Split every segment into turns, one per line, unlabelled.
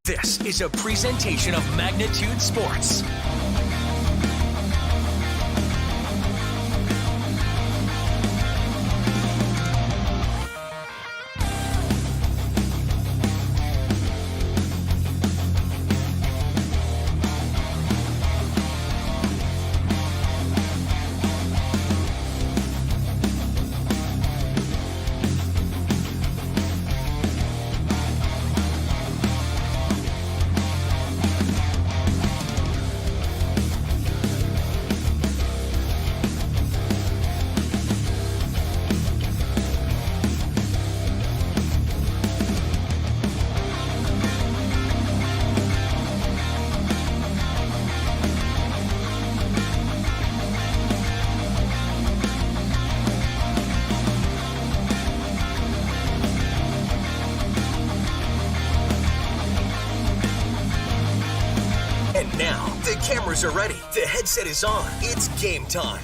This is a presentation of Magnitude Sports. And now, the cameras are ready. The headset is on. It's game time.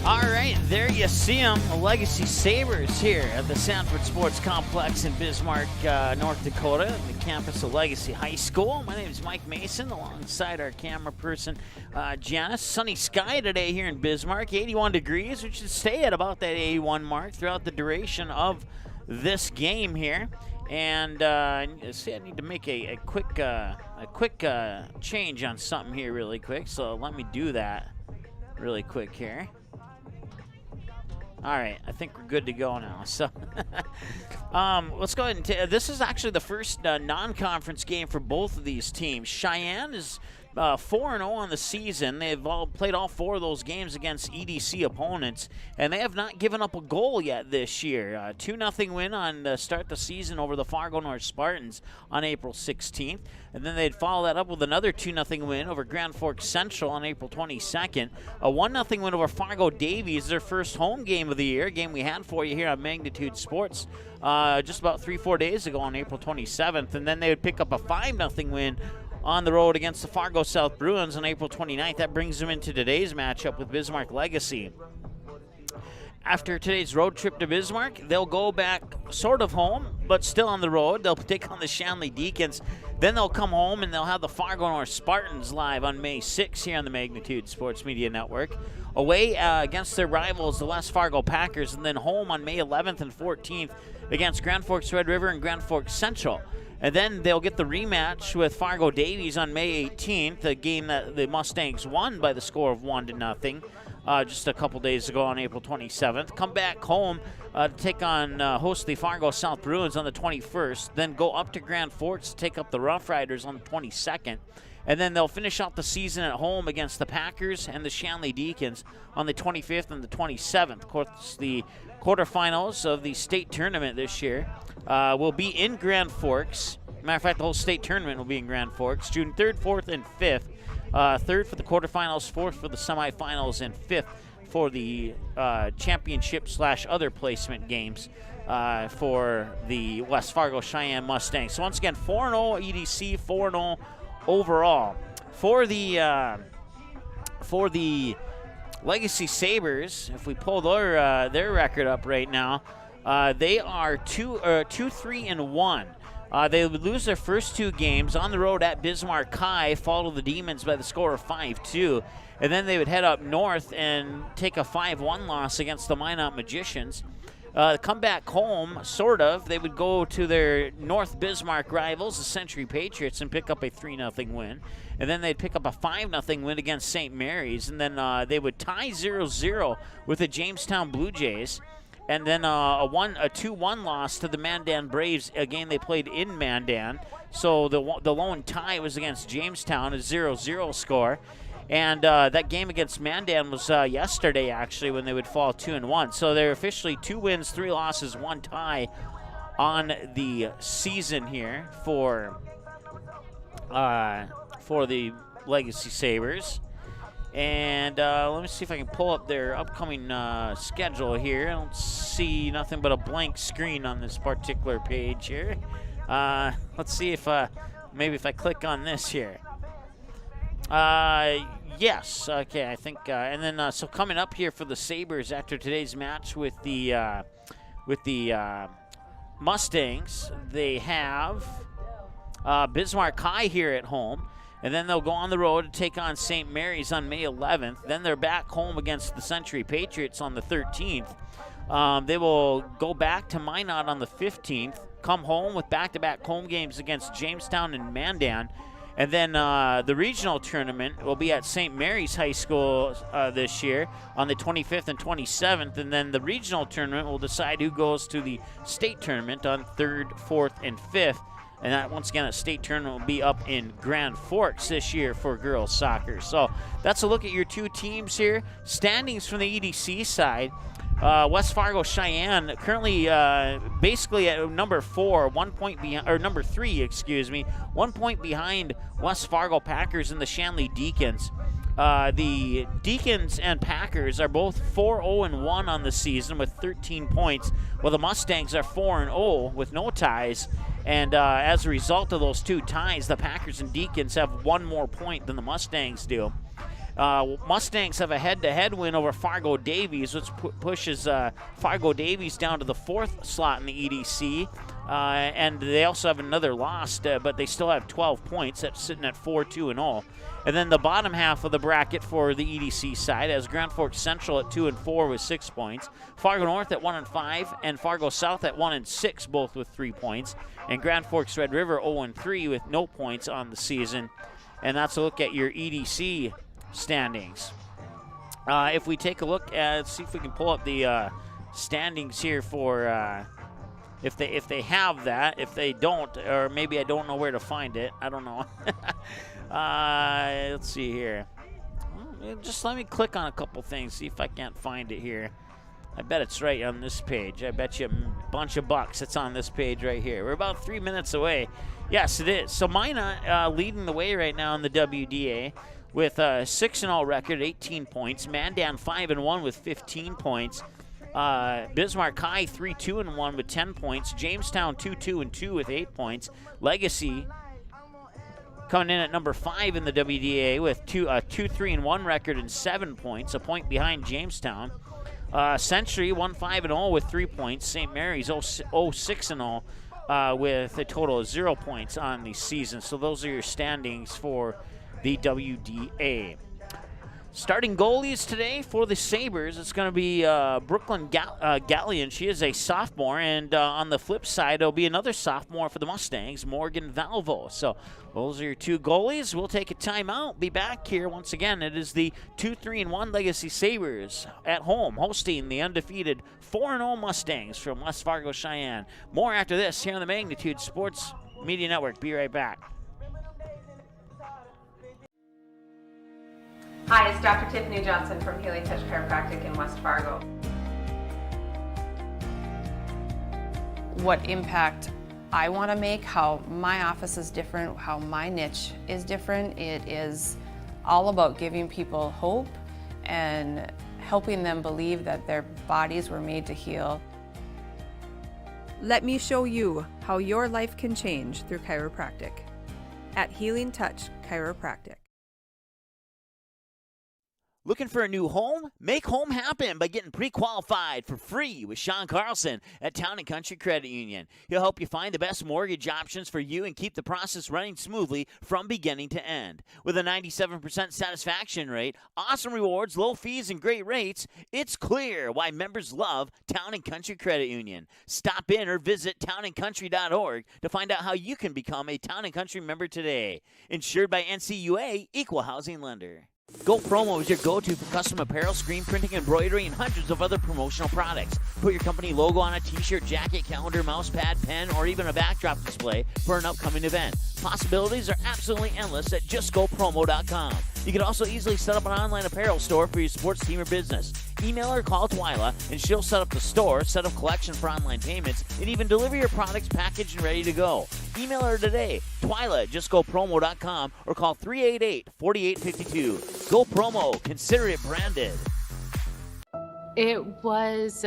All right, there you see them, the Legacy Sabers here at the Sanford Sports Complex in Bismarck, North Dakota, the campus of Legacy High School. My name is Mike Mason, alongside our camera person, Janice. Sunny sky today here in Bismarck, 81 degrees. We should stay at about that 81 mark throughout the duration of this game here. And see, I need to make a quick change on something here really quick. So let me do that really quick here. All right, I think we're good to go now. So let's go ahead and this is actually the first non-conference game for both of these teams. Sheyenne is 4-0 on the season. They've played all four of those games against EDC opponents, and they have not given up a goal yet this year. 2-0 win on start the season over the Fargo North Spartans on April 16th, and then they'd follow that up with another 2-0 win over Grand Forks Central on April 22nd. A 1-0 win over Fargo Davies, their first home game of the year, a game we had for you here on Magnitude Sports just about 3-4 days ago on April 27th, and then they would pick up a 5-0 win on the road against the Fargo South Bruins on April 29th. That brings them into today's matchup with Bismarck Legacy. After today's road trip to Bismarck, they'll go back sort of home, but still on the road. They'll take on the Shanley Deacons. Then they'll come home and they'll have the Fargo North Spartans live on May 6th here on the Magnitude Sports Media Network. Away against their rivals, the West Fargo Packers, and then home on May 11th and 14th against Grand Forks Red River and Grand Forks Central. And then they'll get the rematch with Fargo Davies on May 18th, a game that the Mustangs won by the score of 1-0 just a couple days ago on April 27th. Come back home to take on host the Fargo South Bruins on the 21st. Then go up to Grand Forks to take up the Rough Riders on the 22nd. And then they'll finish out the season at home against the Packers and the Shanley Deacons on the 25th and the 27th. Of course, the quarterfinals of the state tournament this year will be in Grand Forks. Matter of fact, the whole state tournament will be in Grand Forks, June 3rd, 4th, and 5th. 3rd for the quarterfinals, 4th for the semifinals, and 5th for the championship/other placement games for the West Fargo Cheyenne Mustangs. So once again, 4-0 EDC, 4-0 overall. For the Legacy Sabers, if we pull their record up right now, they are 2-3-1. They would lose their first two games on the road at Bismarck High, follow the Demons by the score of 5-2, and then they would head up north and take a 5-1 loss against the Minot Magicians. Come back home, sort of. They would go to their North Bismarck rivals, the Century Patriots, and pick up a 3-0 win. And then they'd pick up a 5-0 win against St. Mary's. And then they would tie 0-0 with the Jamestown Blue Jays. And then a 2-1 loss to the Mandan Braves, a game they played in Mandan. So the lone tie was against Jamestown, a 0-0 score. And that game against Mandan was yesterday, actually, when they would fall 2-1. So they're officially 2 wins, 3 losses, 1 tie on the season here for the Legacy Sabers. And let me see if I can pull up their upcoming schedule here. I don't see nothing but a blank screen on this particular page here. Let's see if maybe if I click on this here. Yes. Okay. I think. And then so coming up here for the Sabers after today's match with the Mustangs, they have Bismarck High here at home. And then they'll go on the road to take on St. Mary's on May 11th. Then they're back home against the Century Patriots on the 13th. They will go back to Minot on the 15th, come home with back-to-back home games against Jamestown and Mandan. And then the regional tournament will be at St. Mary's High School this year on the 25th and 27th. And then the regional tournament will decide who goes to the state tournament on 3rd, 4th, and 5th. And that, once again, a state tournament will be up in Grand Forks this year for girls soccer. So that's a look at your two teams here. Standings from the EDC side. West Fargo Cheyenne currently basically at number 4, 1 point behind, or number 3, excuse me, 1 point behind West Fargo Packers and the Shanley Deacons. The Deacons and Packers are both 4-0-1 on the season with 13 points, while the Mustangs are 4-0 with no ties. And as a result of those two ties, the Packers and Deacons have one more point than the Mustangs do. Mustangs have a head-to-head win over Fargo Davies, which pushes Fargo Davies down to the 4th slot in the EDC. And they also have another loss, but they still have 12 points. That's sitting at 4-2-0. And then the bottom half of the bracket for the EDC side has Grand Forks Central at 2-4 with 6 points, Fargo North at 1-5, and Fargo South at 1-6, both with 3 points, and Grand Forks Red River 0-3 with no points on the season. And that's a look at your EDC standings. If we take a look at, see if we can pull up the standings here for if they have that. If they don't, or maybe I don't know where to find it. I don't know. Let's see here. Just let me click on a couple things, see if I can't find it here. I bet it's right on this page. I bet you a bunch of bucks it's on this page right here. We're about 3 minutes away. Yes, it is. So Minot leading the way right now in the WDA with a 6-0 record, 18 points. Mandan 5-1 with 15 points. Bismarck High 3-2-1 with 10 points. Jamestown 2-2-2 with 8 points. Legacy coming in at number 5 in the WDA with a 2-3-1 record and 7 points, a point behind Jamestown. Century 1-5-0 with 3 points. St. Mary's 0-6-0 with a total of 0 points on the season. So those are your standings for the WDA. Starting goalies today for the Sabers, it's going to be Brooklyn Gallion. She is a sophomore. And on the flip side, it'll be another sophomore for the Mustangs, Morgan Valvo. So those are your two goalies. We'll take a timeout. Be back here once again. It is the 2-3-1 Legacy Sabers at home, hosting the undefeated 4-0 Mustangs from West Fargo Cheyenne. More after this here on the Magnitude Sports Media Network. Be right back.
Hi, it's Dr. Tiffany Johnson from Healing Touch Chiropractic in West Fargo.
What impact I want to make, how my office is different, how my niche is different. It is all about giving people hope and helping them believe that their bodies were made to heal.
Let me show you how your life can change through chiropractic at Healing Touch Chiropractic.
Looking for a new home? Make home happen by getting pre-qualified for free with Sean Carlson at Town & Country Credit Union. He'll help you find the best mortgage options for you and keep the process running smoothly from beginning to end. With a 97% satisfaction rate, awesome rewards, low fees, and great rates, it's clear why members love Town & Country Credit Union. Stop in or visit townandcountry.org to find out how you can become a Town & Country member today. Insured by NCUA, Equal Housing Lender. Go Promo is your go-to for custom apparel, screen printing, embroidery, and hundreds of other promotional products. Put your company logo on a t-shirt, jacket, calendar, mouse pad, pen, or even a backdrop display for an upcoming event. Possibilities are absolutely endless at justgopromo.com. You can also easily set up an online apparel store for your sports team or business. Email or call Twyla, and she'll set up the store, set up collection for online payments, and even deliver your products packaged and ready to go. Email her today, Twyla at justgopromo.com, or call 388-4852. Go Promo. Consider it branded.
It was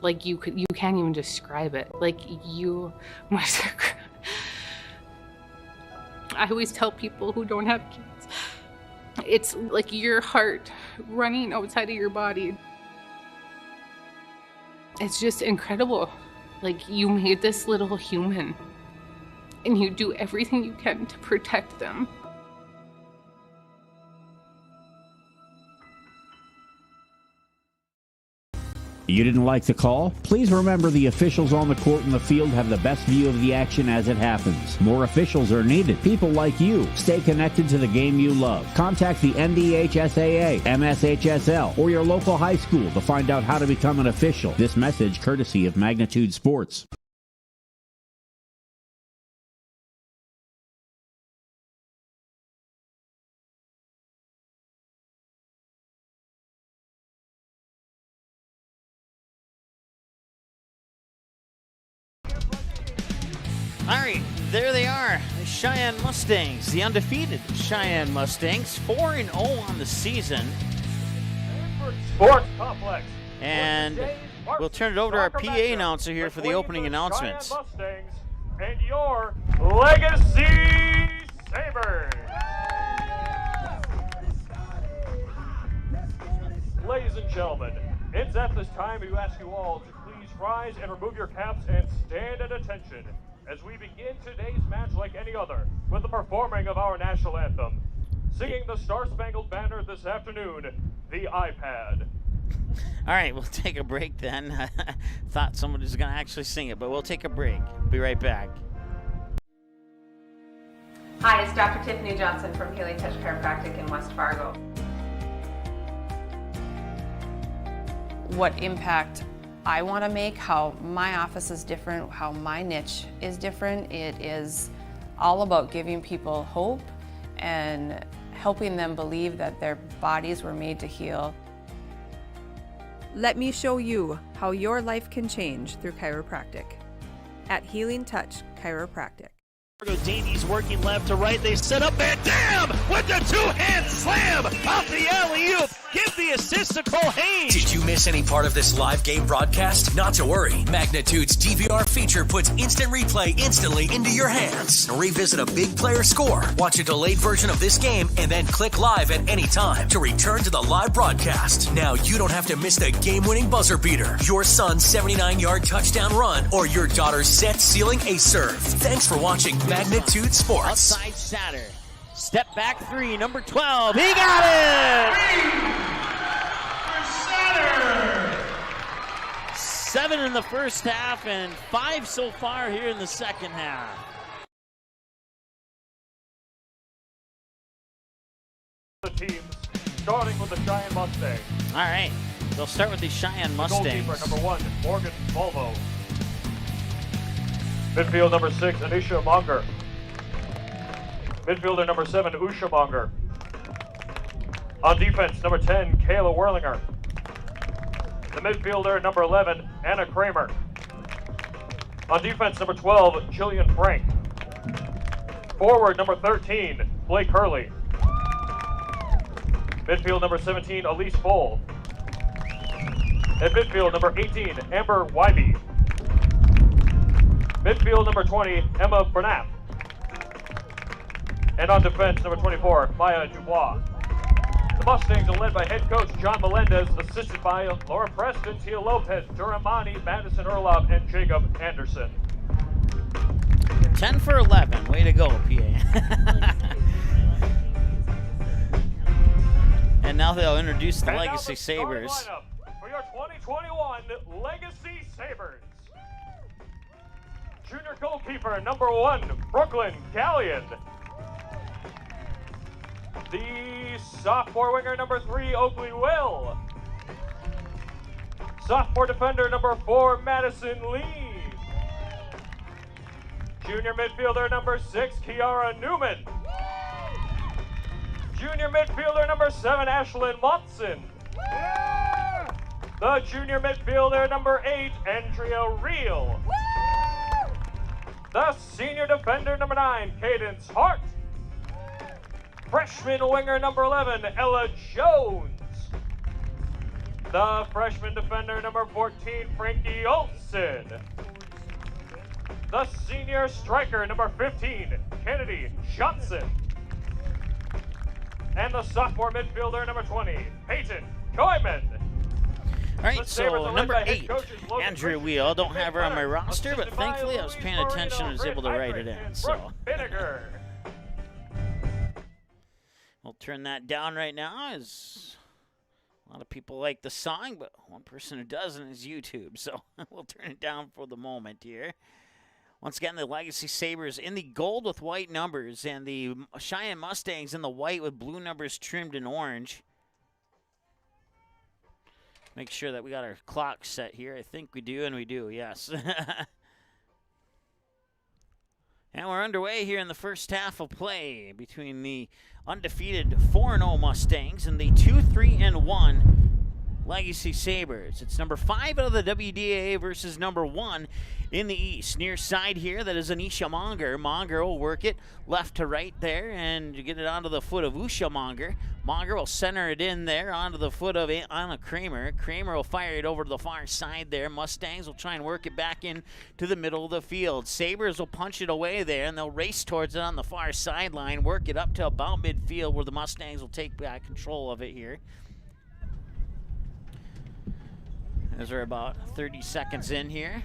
like you can't even describe it. Like you must. I always tell people who don't have kids, it's like your heart running outside of your body. It's just incredible. Like you made this little human and you do everything you can to protect them.
You didn't like the call? Please remember the officials on the court and the field have the best view of the action as it happens. More officials are needed. People like you. Stay connected to the game you love. Contact the NDHSAA, MSHSL, or your local high school to find out how to become an official. This message courtesy of Magnitude Sports.
All right, there they are, the Sheyenne Mustangs, the undefeated Sheyenne Mustangs, 4-0 on the season.
Sports Complex.
And we'll turn it over to our PA announcer here for the opening announcements.
Sheyenne Mustangs and your Legacy Sabers. Ladies and gentlemen, it's at this time we ask you all to please rise and remove your caps and stand at attention as we begin today's match like any other with the performing of our national anthem. Singing the Star-Spangled Banner this afternoon, the iPad.
All right, we'll take a break then. Thought someone was going to actually sing it, but we'll take a break. Be right back.
Hi, it's Dr. Tiffany Johnson from Healing Touch Chiropractic in West Fargo.
What impact I want to make, how my office is different, how my niche is different. It is all about giving people hope and helping them believe that their bodies were made to heal.
Let me show you how your life can change through chiropractic at Healing Touch Chiropractic.
Davies working left to right. They set up Van Dam with the two-hand slam off the alley-oop. Give the assist to Cole Haynes.
Did you miss any part of this live game broadcast? Not to worry. Magnitude's DVR feature puts instant replay instantly into your hands. Revisit a big player score, watch a delayed version of this game, and then click live at any time to return to the live broadcast. Now you don't have to miss the game-winning buzzer beater, your son's 79-yard touchdown run, or your daughter's set-sealing ace serve. Thanks for watching Magnitude Sports.
Outside Satter. Step back three, number 12. He got it! 7 in the first half and 5 so far here in the second half.
The teams, starting with the Sheyenne Mustangs.
All right, they'll start with the Sheyenne Mustangs.
Goalkeeper number 1, Morgan Volvo. Midfield number 6, Anisha Monger. Midfielder number 7, Usha Monger. On defense, number 10, Kayla Werlinger. The midfielder, number 11, Anna Kramer. On defense, number 12, Jillian Frank. Forward, number 13, Blake Hurley. Midfield, number 17, Elise Foll. And midfield, number 18, Amber Wybe. Midfield, number 20, Emma Bernat. And on defense, number 24, Maya Dubois. The Mustangs are led by head coach John Melendez, assisted by Laura Preston, Tia Lopez, Duramani, Madison Erlob, and Jacob Anderson.
10 for 11. Way to go, PA. And now they'll introduce the Legacy Sabers.
Lineup for your 2021 Legacy Sabers. Junior goalkeeper number 1, Brooklyn Gallion. The sophomore winger number 3, Oakley Will. Sophomore defender number 4, Madison Lee. Junior midfielder number 6, Kiara Newman. Junior midfielder number 7, Ashlyn Watson. The junior midfielder number 8, Andrea Reel. The senior defender number 9, Cadence Hart. Freshman winger number 11, Ella Jones. The freshman defender number 14, Frankie Olson. The senior striker number 15, Kennedy Johnson. And the sophomore midfielder number 20, Peyton Koyman.
All right, so number 8, Andrew Wheel. Don't have her on my roster, but thankfully I was paying attention and was able to write it in. So we'll turn that down right now, as a lot of people like the song, but one person who doesn't is YouTube. So we'll turn it down for the moment here. Once again, the Legacy Sabers in the gold with white numbers, and the Sheyenne Mustangs in the white with blue numbers trimmed in orange. Make sure that we got our clock set here. I think we do, and we do, yes. And we're underway here in the first half of play between the undefeated 4-0 Mustangs and the 2-3-1 Legacy Sabers. It's number 5 out of the WDAA versus number 1 in the East. Near side here, that is Anisha Monger. Monger will work it left to right there and get it onto the foot of Usha Monger. Monger will center it in there onto the foot of Anna Kramer. Kramer will fire it over to the far side there. Mustangs will try and work it back in to the middle of the field. Sabers will punch it away there, and they'll race towards it on the far sideline, work it up to about midfield where the Mustangs will take back control of it here. As we're about 30 seconds in here.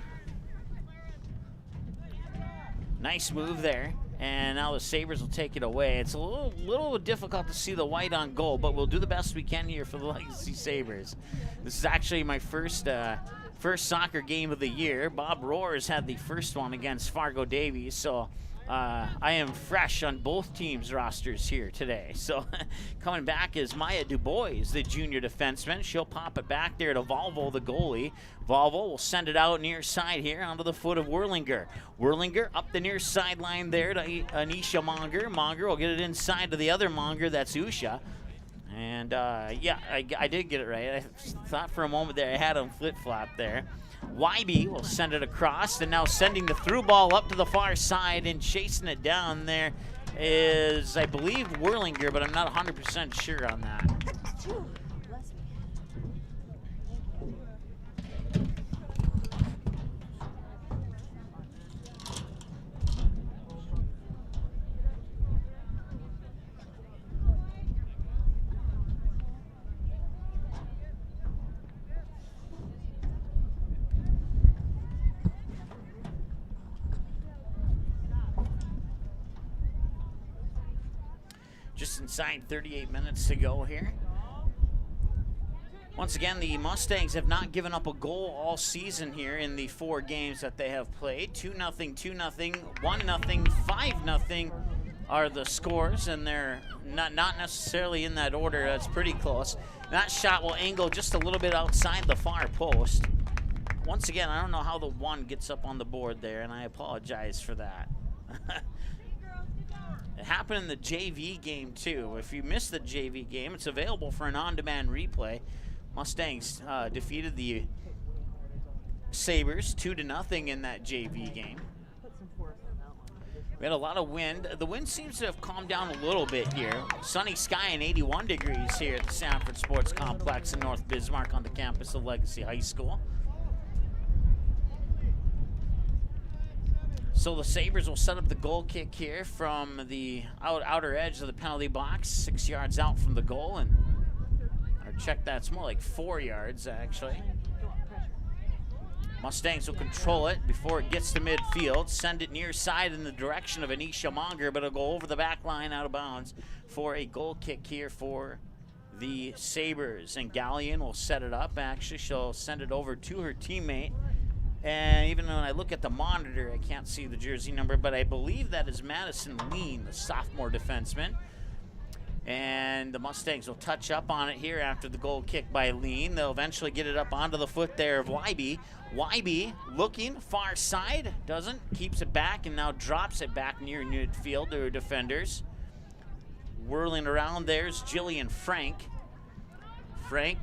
Nice move there. And now the Sabers will take it away. It's a little difficult to see the white on goal, but we'll do the best we can here for the Legacy Sabers. This is actually my first soccer game of the year. Bob Roars had the first one against Fargo Davies, so I am fresh on both teams' rosters here today. So coming back is Maya Dubois, the junior defenseman. She'll pop it back there to Volvo, the goalie. Volvo will send it out near side here onto the foot of Werlinger. Werlinger up the near sideline there to Anisha Monger. Monger will get it inside to the other Monger, that's Usha. And yeah, I did get it right. I thought for a moment there I had him flip-flop there. Wybe will send it across, and now sending the through ball up to the far side and chasing it down there is, I believe, Werlinger, but I'm not 100% sure on that. Just inside 38 minutes to go here. Once again, the Mustangs have not given up a goal all season here in the 4 games that they have played. 2-0, 2-0, 1-0, 5-0 are the scores, and they're not necessarily in that order. That's pretty close. That shot will angle just a little bit outside the far post. Once again, I don't know how the 1 gets up on the board there, and I apologize for that. It happened in the JV game too. If you missed the JV game, it's available for an on-demand replay. Mustangs defeated the Sabers 2-0 in that JV game. We had a lot of wind. The wind seems to have calmed down a little bit here. Sunny sky and 81 degrees here at the Sanford Sports Complex in North Bismarck on the campus of Legacy High School. So the Sabres will set up the goal kick here from the outer edge of the penalty box, 6 yards out from the goal, and or check that's more like 4 yards actually. Mustangs will control it before it gets to midfield, send it near side in the direction of Anisha Monger, but it'll go over the back line out of bounds for a goal kick here for the Sabres. And Gallion will set it up. Actually, she'll send it over to her teammate. And even when I look at the monitor, I can't see the jersey number, but I believe that is Madison Lean, the sophomore defenseman. And the Mustangs will touch up on it here after the goal kick by Lean. They'll eventually get it up onto the foot there of Wybe. Wybe looking far side, doesn't, keeps it back and now drops it back near midfield to her defenders. Whirling around there's Jillian Frank. Frank,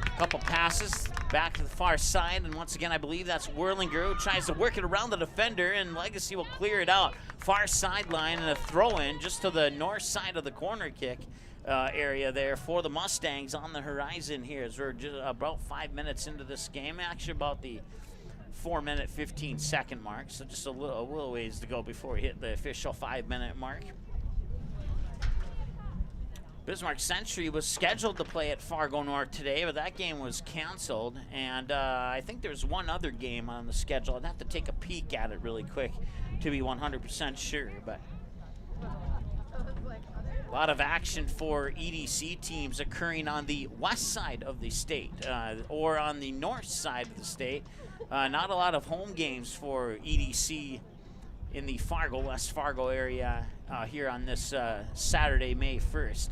a couple passes back to the far side, and once again I believe that's Werlinger who tries to work it around the defender, and Legacy will clear it out. Far sideline and a throw-in just to the north side of the corner kick area there for the Mustangs on the horizon here as we're just about 5 minutes into this game, actually about the 4-minute 15-second mark, so just a little ways to go before we hit the official 5-minute mark. Bismarck Century was scheduled to play at Fargo North today, but that game was canceled. And I think there's one other game on the schedule. I'd have to take a peek at it really quick to be 100% sure. But a lot of action for EDC teams occurring on the west side of the state or on the north side of the state. Not a lot of home games for EDC in the Fargo, West Fargo area here on this Saturday, May 1st.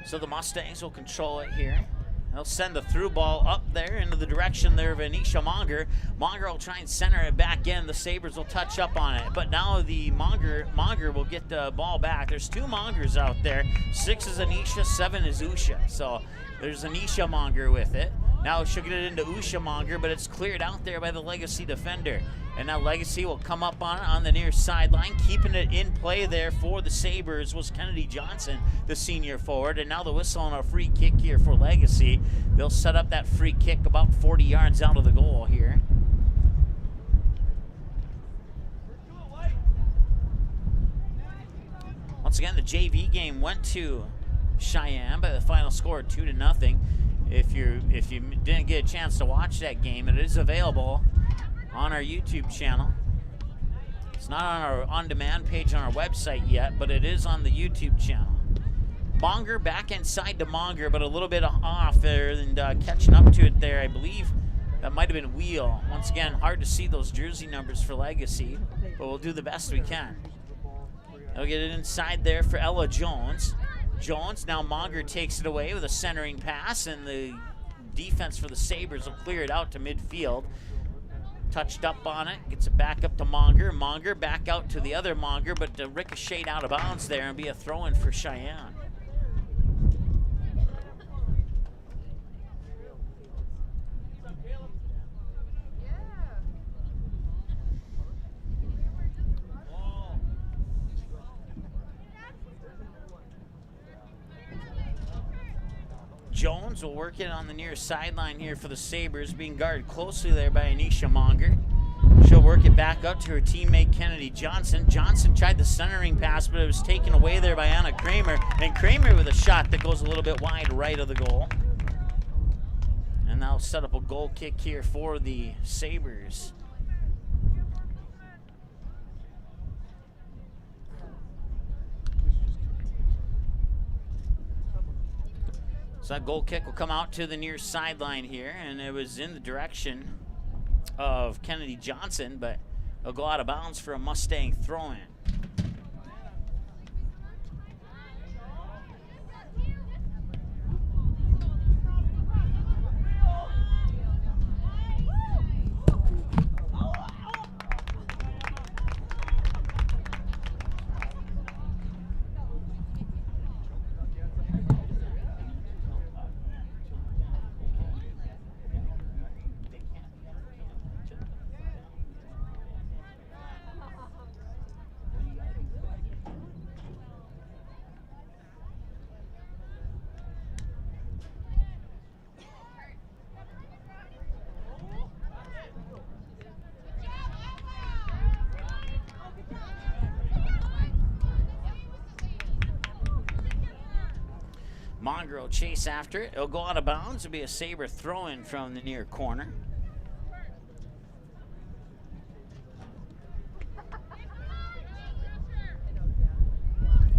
So the Mustangs will control it here. They'll send the through ball up there into the direction there of Anisha Monger. Monger will try and center it back in. The Sabers will touch up on it. But now the Monger will get the ball back. There's 2 Mongers out there. 6 is Anisha, 7 is Usha. So there's Anisha Monger with it. Now she'll get it into Usha Monger, but it's cleared out there by the Legacy defender. And now Legacy will come up on the near sideline. Keeping it in play there for the Sabers was Kennedy Johnson, the senior forward. And now the whistle on a free kick here for Legacy. They'll set up that free kick about 40 yards out of the goal here. Once again, the JV game went to Cheyenne by the final score 2-0. If you didn't get a chance to watch that game, it is available on our YouTube channel. It's not on our on-demand page on our website yet, but it is on the YouTube channel. Monger back inside to Monger, but a little bit off there and catching up to it there. I believe that might have been Wheel. Once again, hard to see those jersey numbers for Legacy, but we'll do the best we can. They'll get it inside there for Ella Jones. Jones, now Monger takes it away with a centering pass, and the defense for the Sabers will clear it out to midfield. Touched up on it, gets it back up to Monger. Monger back out to the other Monger, but ricocheted out of bounds there and be a throw-in for Cheyenne. Jones will work it on the near sideline here for the Sabers, being guarded closely there by Anisha Monger. She'll work it back up to her teammate Kennedy Johnson. Johnson tried the centering pass, but it was taken away there by Anna Kramer. And Kramer with a shot that goes a little bit wide right of the goal. And that'll set up a goal kick here for the Sabers. So that goal kick will come out to the near sideline here, and it was in the direction of Kennedy Johnson, but it'll go out of bounds for a Mustang throw-in. Monger will chase after it. It'll go out of bounds. It'll be a Saber throw-in from the near corner.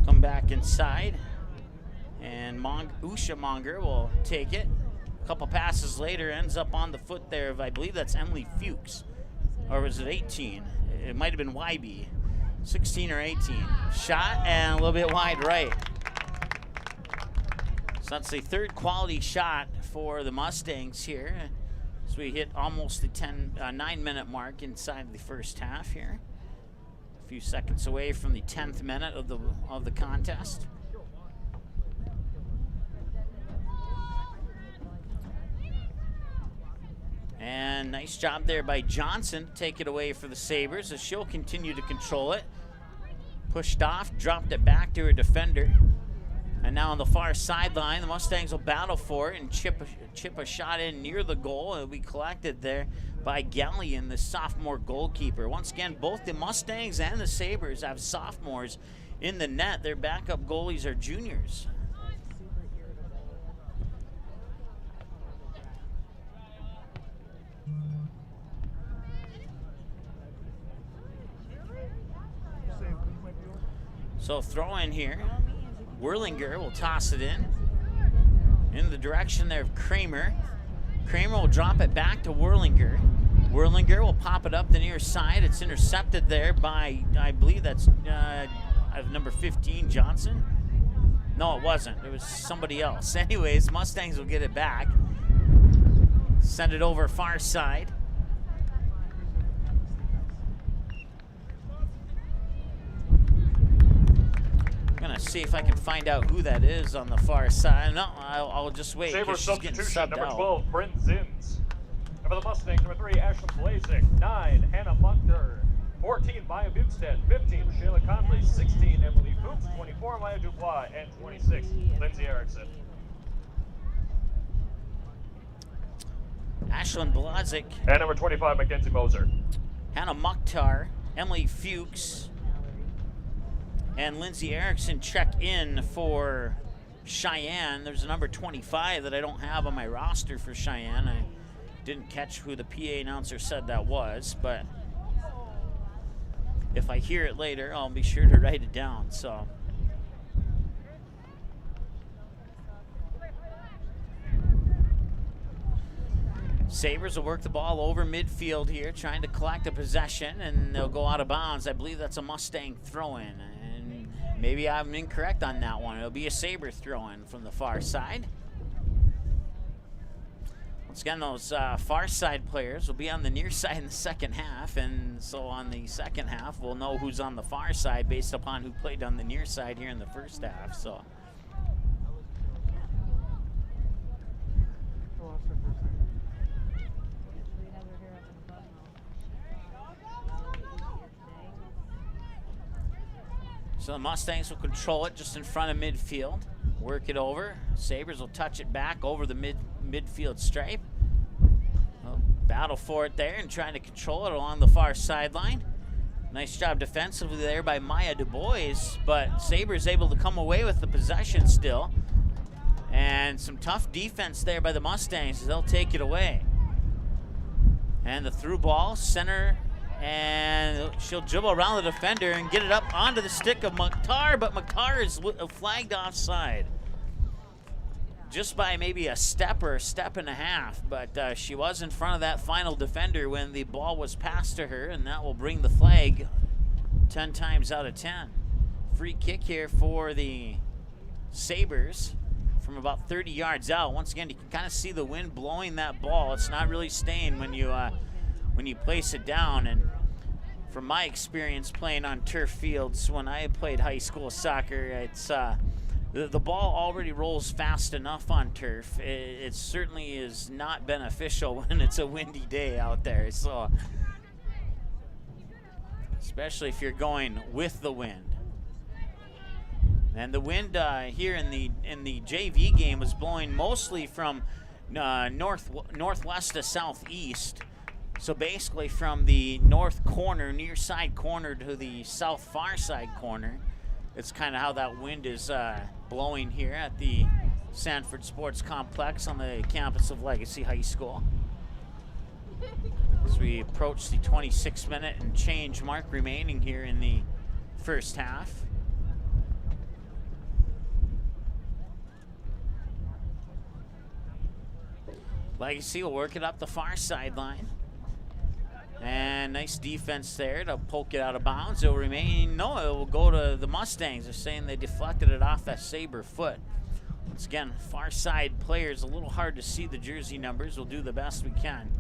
Come back inside. And Usha Monger will take it. A couple passes later, ends up on the foot there of, I believe that's Emily Fuchs. Or was it 18? It might have been YB. 16 or 18. Shot and a little bit wide right. So that's the third quality shot for the Mustangs here. So we hit almost the 9-minute mark inside of the first half here. A few seconds away from the 10th minute of the contest. And nice job there by Johnson to take it away for the Sabers as she'll continue to control it. Pushed off, dropped it back to her defender. And now on the far sideline, the Mustangs will battle for it and chip a shot in near the goal. It'll be collected there by Gallion, the sophomore goalkeeper. Once again, both the Mustangs and the Sabers have sophomores in the net. Their backup goalies are juniors. So throw in here. Whirlinger will toss it in the direction there of Kramer. Kramer will drop it back to Whirlinger. Whirlinger will pop it up the near side. It's intercepted there by, I believe that's number 15, Johnson. No, it wasn't. It was somebody else. Anyways, Mustangs will get it back. Send it over far side. Gonna see if I can find out who that is on the far side. No, I'll just wait.
Saber
She's getting
substitution,
subbed
number
out.
12, Bryn Zins. And for the Mustangs, number 3, Ashlyn Blazek. 9, Hannah Muchter. 14, Maya Bukestead. 15, Shayla Conley. 16, Emily Fuchs. 24, Maya Dubois. And 26, Lindsay Erickson.
Ashlyn Blazek.
And number 25, Mackenzie Moser.
Hannah Mukhtar, Emily Fuchs, and Lindsay Erickson check in for Sheyenne. There's a number 25 that I don't have on my roster for Sheyenne. I didn't catch who the PA announcer said that was, but if I hear it later, I'll be sure to write it down. So Sabers will work the ball over midfield here, trying to collect a possession, and they'll go out of bounds. I believe that's a Mustang throw-in, and maybe I'm incorrect on that one. It'll be a Saber throw-in from the far side. Once again, those far side players will be on the near side in the second half, and so on the second half, we'll know who's on the far side based upon who played on the near side here in the first half. So. So the Mustangs will control it just in front of midfield, work it over. Sabers will touch it back over the midfield stripe. They'll battle for it there and trying to control it along the far sideline. Nice job defensively there by Maya Dubois, but Sabers able to come away with the possession still. And some tough defense there by the Mustangs as they'll take it away. And the through ball, center, and she'll dribble around the defender and get it up onto the stick of Mukhtar, but Mukhtar is flagged offside. Just by maybe a step or a step and a half, but she was in front of that final defender when the ball was passed to her, and that will bring the flag 10 times out of 10. Free kick here for the Sabers from about 30 yards out. Once again, you can kind of see the wind blowing that ball. It's not really staying when you place it down. And from my experience playing on turf fields when I played high school soccer, it's the ball already rolls fast enough on turf. It certainly is not beneficial when it's a windy day out there. So, especially if you're going with the wind. And the wind here in the JV game was blowing mostly from northwest to southeast. So basically from the north corner, near side corner to the south far side corner. It's kind of how that wind is blowing here at the Sanford Sports Complex on the campus of Legacy High School. As we approach the 26-minute and change mark remaining here in the first half. Legacy will work it up the far sideline. And nice defense there to poke it out of bounds. It will remain, no, it will go to the Mustangs. They're saying they deflected it off that Saber foot. Once again, far side players, a little hard to see the jersey numbers. We'll do the best we can.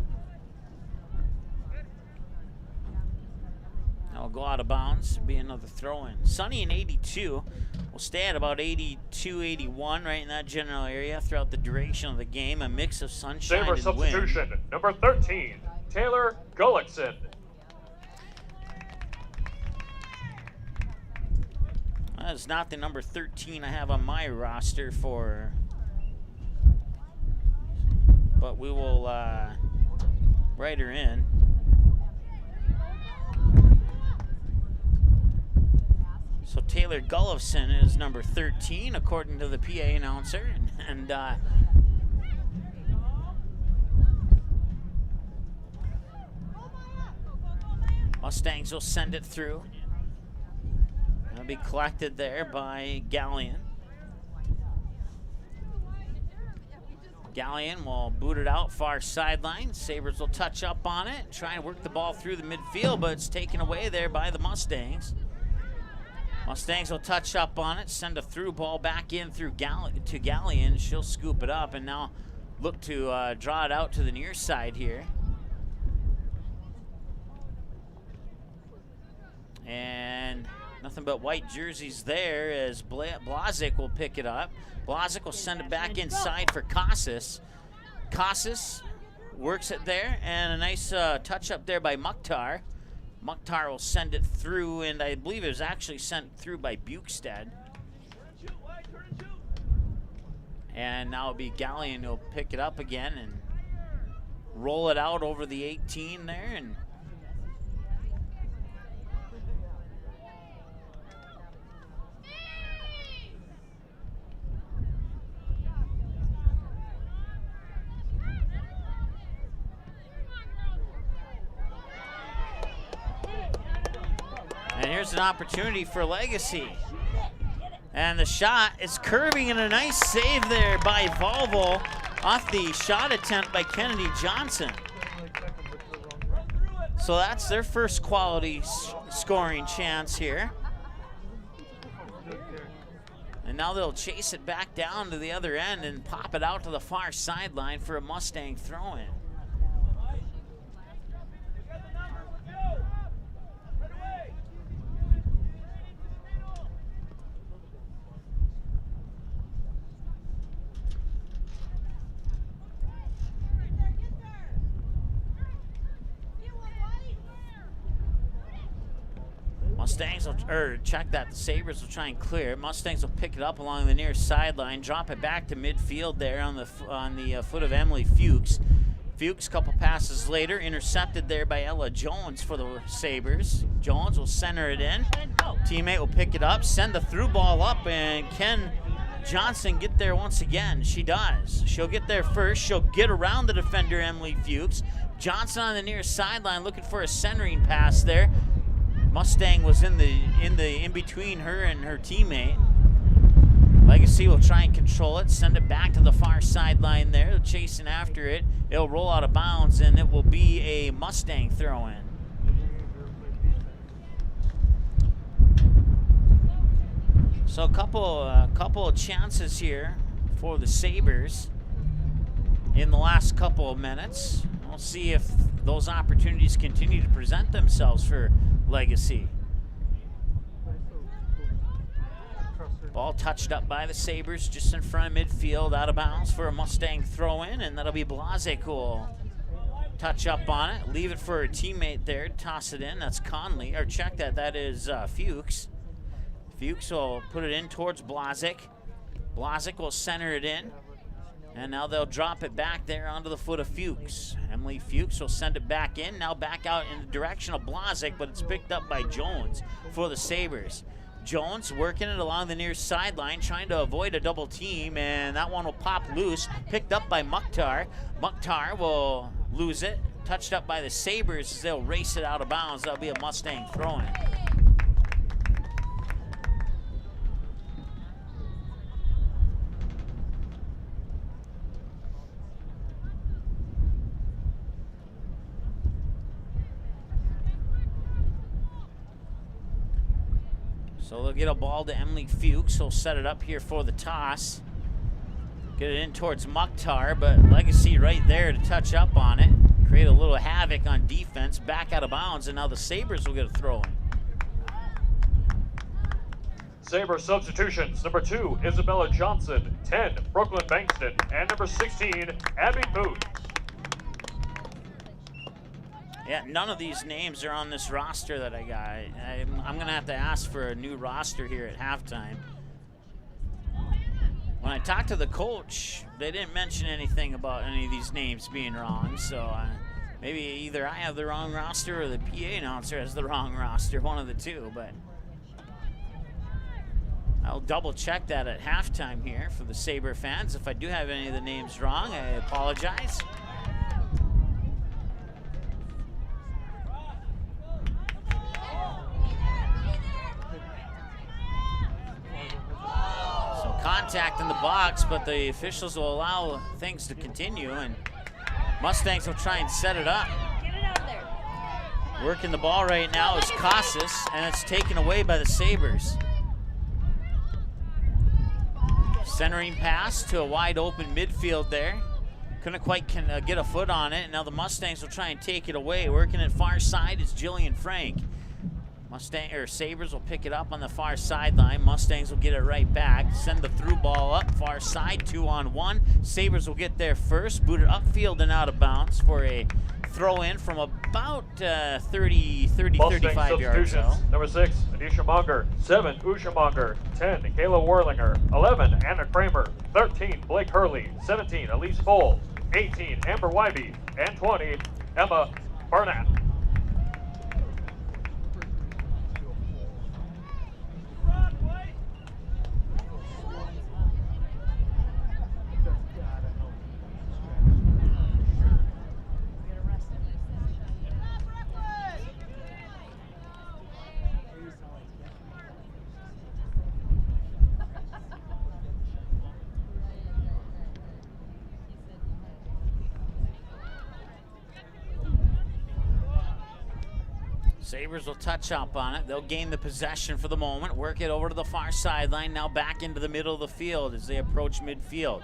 Now we'll go out of bounds, be another throw-in. Sunny in 82. We'll stay at about 82, 81, right in that general area throughout the duration of the game. A mix of sunshine
Saber
and
substitution,
wind.
number 13, Taylor Gullickson.
That's not the number 13 I have on my roster for, but we will write her in. So Taylor Gullifson is number 13, according to the PA announcer, and Mustangs will send it through. It'll be collected there by Gallion. Gallion will boot it out far sideline. Sabers will touch up on it, try and work the ball through the midfield, but it's taken away there by the Mustangs. Mustangs will touch up on it, send a through ball back in through to Gallion. She'll scoop it up and now look to draw it out to the near side here. And nothing but white jerseys there as Blazik will pick it up. Blazik will send it back inside for Casas. Casas works it there, and a nice touch up there by Mukhtar. Mukhtar will send it through, and I believe it was actually sent through by Bukestad. And now it'll be Gallion who'll pick it up again and roll it out over the 18 there. And here's an opportunity for Legacy. And the shot is curving, and a nice save there by Volvo off the shot attempt by Kennedy Johnson. So that's their first quality scoring chance here. And now they'll chase it back down to the other end and pop it out to the far sideline for a Mustang throw-in. Mustangs will, check that. The Sabers will try and clear. Mustangs will pick it up along the near sideline, drop it back to midfield there on the foot of Emily Fuchs. Fuchs, couple passes later, intercepted there by Ella Jones for the Sabers. Jones will center it in. Teammate will pick it up, send the through ball up, and can Johnson get there once again? She does. She'll get there first. She'll get around the defender, Emily Fuchs. Johnson on the near sideline looking for a centering pass there. Mustang was in between her and her teammate. Legacy will try and control it, send it back to the far sideline there. They're chasing after it. It'll roll out of bounds, and it will be a Mustang throw-in. So a couple of chances here for the Sabers in the last couple of minutes. We'll see if those opportunities continue to present themselves for Legacy. Ball touched up by the Sabers just in front of midfield, out of bounds for a Mustang throw-in, and that'll be Blazik who will touch up on it, leave it for a teammate there, toss it in. That's Conley, or check that, that is Fuchs. Fuchs will put it in towards Blazik. Blazik will center it in. And now they'll drop it back there onto the foot of Fuchs. Emily Fuchs will send it back in, now back out in the direction of Blazik, but it's picked up by Jones for the Sabers. Jones working it along the near sideline, trying to avoid a double team, and that one will pop loose, picked up by Mukhtar. Mukhtar will lose it, touched up by the Sabers as they'll race it out of bounds. That'll be a Mustang throw-in. So they'll get a ball to Emily Fuchs. He'll set it up here for the toss. Get it in towards Mukhtar, but Legacy right there to touch up on it. Create a little havoc on defense. Back out of bounds, and now the Sabers will get a throw-in.
Saber substitutions. Number 2, Isabella Johnson. 10, Brooklyn Bankston. And number 16, Abby Moot.
Yeah, none of these names are on this roster that I got. I'm going to have to ask for a new roster here at halftime. When I talked to the coach, they didn't mention anything about any of these names being wrong, so maybe either I have the wrong roster or the PA announcer has the wrong roster, one of the two, but I'll double check that at halftime here for the Saber fans. If I do have any of the names wrong, I apologize. Contact in the box, but the officials will allow things to continue, and Mustangs will try and set it up.
Get it out of there.
Working the ball right now is Casas, and it's taken away by the Sabers. Centering pass to a wide open midfield there. Couldn't quite get a foot on it, and now the Mustangs will try and take it away. Working at far side is Jillian Frank. Sabers will pick it up on the far sideline. Mustangs will get it right back. Send the through ball up far side, 2-on-1. Sabers will get there first, boot it upfield and out of bounds for a throw in from about 35 yards out.
Number 6, Anisha Monger. 7, Usha Monger. 10, Kayla Warlinger. 11, Anna Kramer. 13, Blake Hurley. 17, Elise Foll. 18, Amber Wybe. And 20, Emma Barnett.
Sabers will touch up on it. They'll gain the possession for the moment, work it over to the far sideline, now back into the middle of the field as they approach midfield.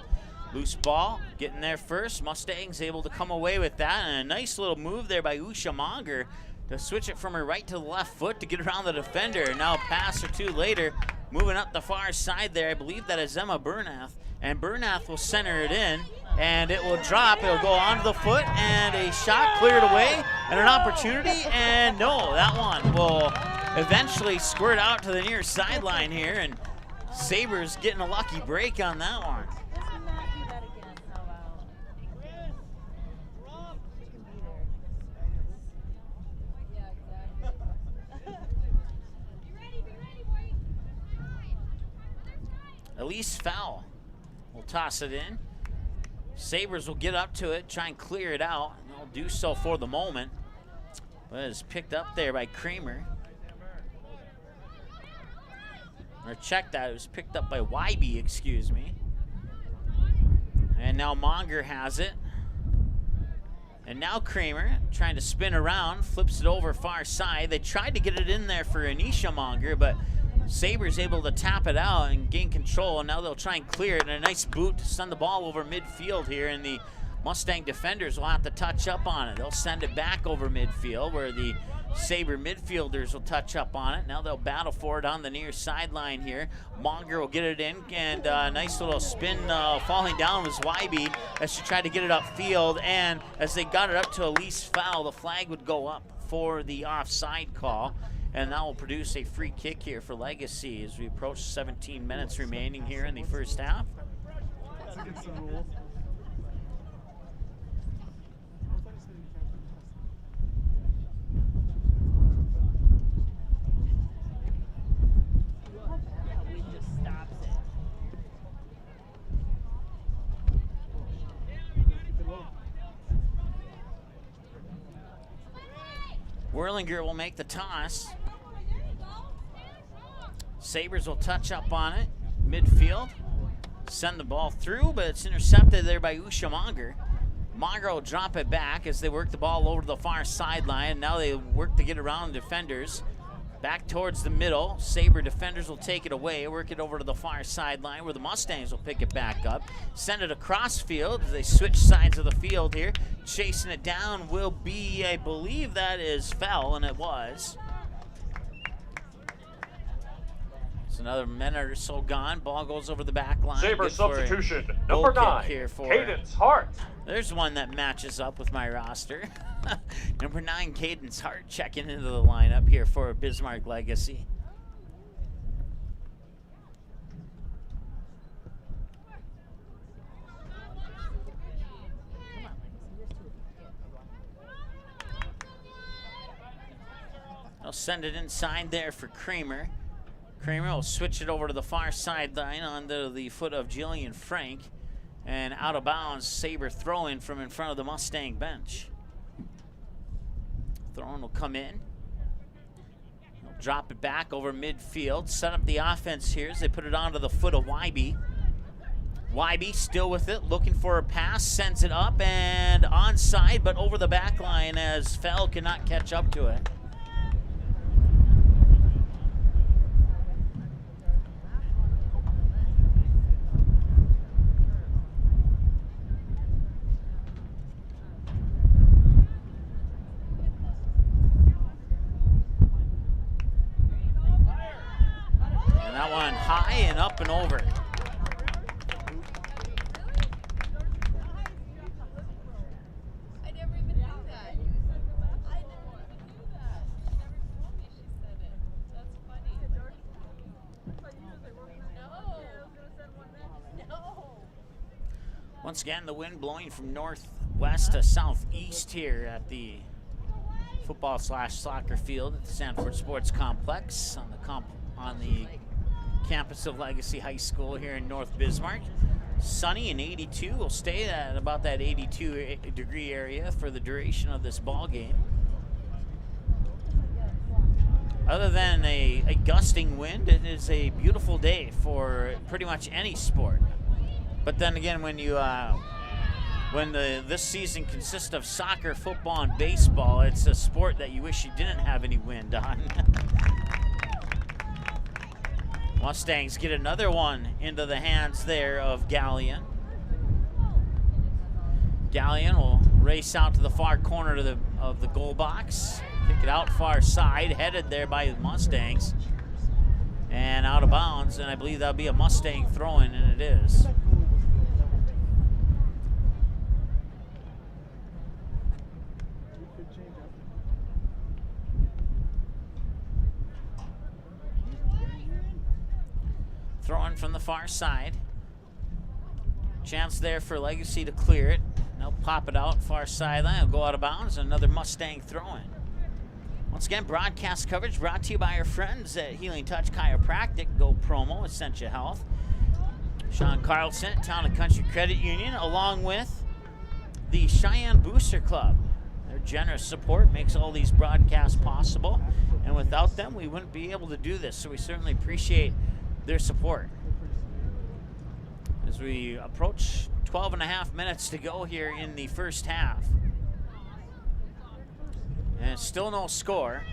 Loose ball, getting there first. Mustangs able to come away with that, and a nice little move there by Usha Monger to switch it from her right to the left foot to get around the defender. Now a pass or two later, moving up the far side there. I believe that is Emma Bernath, and Bernath will center it in, and it will drop. It'll go onto the foot, and a shot cleared away, and an opportunity, and no, that one will eventually squirt out to the near sideline here, and Sabers getting a lucky break on that one. Elise Fowl will toss it in. Sabers will get up to it, try and clear it out. They'll do so for the moment. But it's picked up there by Kramer. Or check that, it was picked up by Wybe, excuse me. And now Monger has it. And now Kramer trying to spin around, flips it over far side. They tried to get it in there for Anisha Monger, but Sabers able to tap it out and gain control, and now they'll try and clear it, and a nice boot to send the ball over midfield here, and the Mustang defenders will have to touch up on it. They'll send it back over midfield where the Saber midfielders will touch up on it. Now they'll battle for it on the near sideline here. Monger will get it in, and a nice little spin falling down was Wybe as she tried to get it upfield, and as they got it up to Elise Fowl, the flag would go up for the offside call. And that will produce a free kick here for Legacy as we approach 17 minutes remaining here in the first half. Whirlinger will make the toss. Sabers will touch up on it, midfield. Send the ball through, but it's intercepted there by Usha Monger. Monger will drop it back as they work the ball over to the far sideline. Now they work to get around defenders. Back towards the middle. Saber defenders will take it away, work it over to the far sideline where the Mustangs will pick it back up. Send it across field as they switch sides of the field here. Chasing it down will be, I believe that is Fell, and it was. It's another minute or so gone. Ball goes over the back line.
Sabers substitution, number 9, Cadence Hart.
There's one that matches up with my roster. Number 9, Cadence Hart checking into the lineup here for Bismarck Legacy. They'll send it inside there for Kramer. Kramer will switch it over to the far sideline onto the foot of Jillian Frank. And out of bounds, Saber throw-in from in front of the Mustang bench. Throw-in will come in. They'll drop it back over midfield. Set up the offense here as they put it onto the foot of Wybe. Wybe still with it, looking for a pass, sends it up and onside, but over the back line as Fell cannot catch up to it. That one high and up and over.
I never even knew that. I never even knew that. She never told me she said it. That's funny. No.
Once again, the wind blowing from northwest to southeast here at the football/soccer field at the Sanford Sports Complex on the campus of Legacy High School here in North Bismarck. Sunny and 82. We'll stay at about that 82-degree area for the duration of this ball game. Other than a gusting wind, it is a beautiful day for pretty much any sport. But then again, when you this season consists of soccer, football, and baseball, it's a sport that you wish you didn't have any wind on. Mustangs get another one into the hands there of Gallion. Gallion will race out to the far corner of the goal box. Kick it out far side, headed there by the Mustangs. And out of bounds, and I believe that'll be a Mustang throw-in, and it is. Throwing from the far side. Chance there for Legacy to clear it. They'll pop it out far sideline. It'll go out of bounds. Another Mustang throw-in. Once again, broadcast coverage brought to you by our friends at Healing Touch Chiropractic. Go Promo, Essentia Health. Sean Carlson, Town and Country Credit Union, along with the Cheyenne Booster Club. Their generous support makes all these broadcasts possible. And without them, we wouldn't be able to do this. So we certainly appreciate their support. As we approach 12 and a half minutes to go here in the first half. And still no score.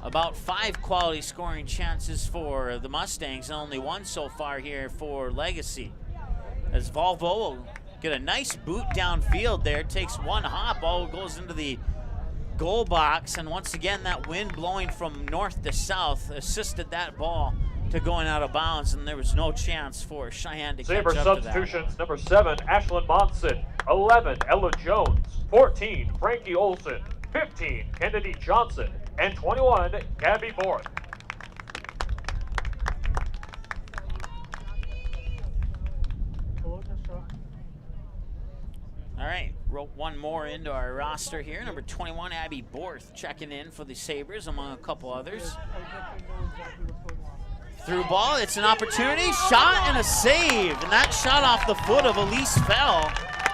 About 5 quality scoring chances for the Mustangs and only 1 so far here for Legacy. As Volvo will get a nice boot downfield there, takes 1 hop, ball goes into the goal box, and once again that wind blowing from north to south assisted that ball to going out of bounds, and there was no chance for Cheyenne to catch up to that.
Substitutions, number 7, Ashlyn Monson, 11, Ella Jones, 14, Frankie Olson, 15, Kennedy Johnson, and 21, Gabby Borth.
All right, wrote one more into our roster here. Number 21, Abby Borth, checking in for the Sabres, among a couple others. Through ball, it's an opportunity, shot and a save, and that shot off the foot of Elise Fell,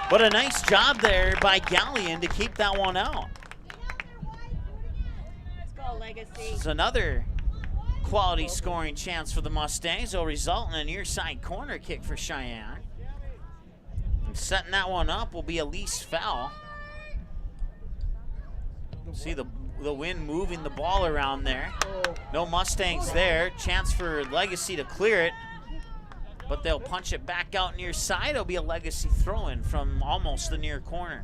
but a nice job there by Gallion to keep that one out.
Let's go, Legacy.
This is another quality scoring chance for the Mustangs. It'll result in a near side corner kick for Cheyenne. And setting that one up will be Elise Fell. See the wind moving the ball around there. No Mustangs there. Chance for Legacy to clear it, but they'll punch it back out near side. It'll be a Legacy throw-in from almost the near corner.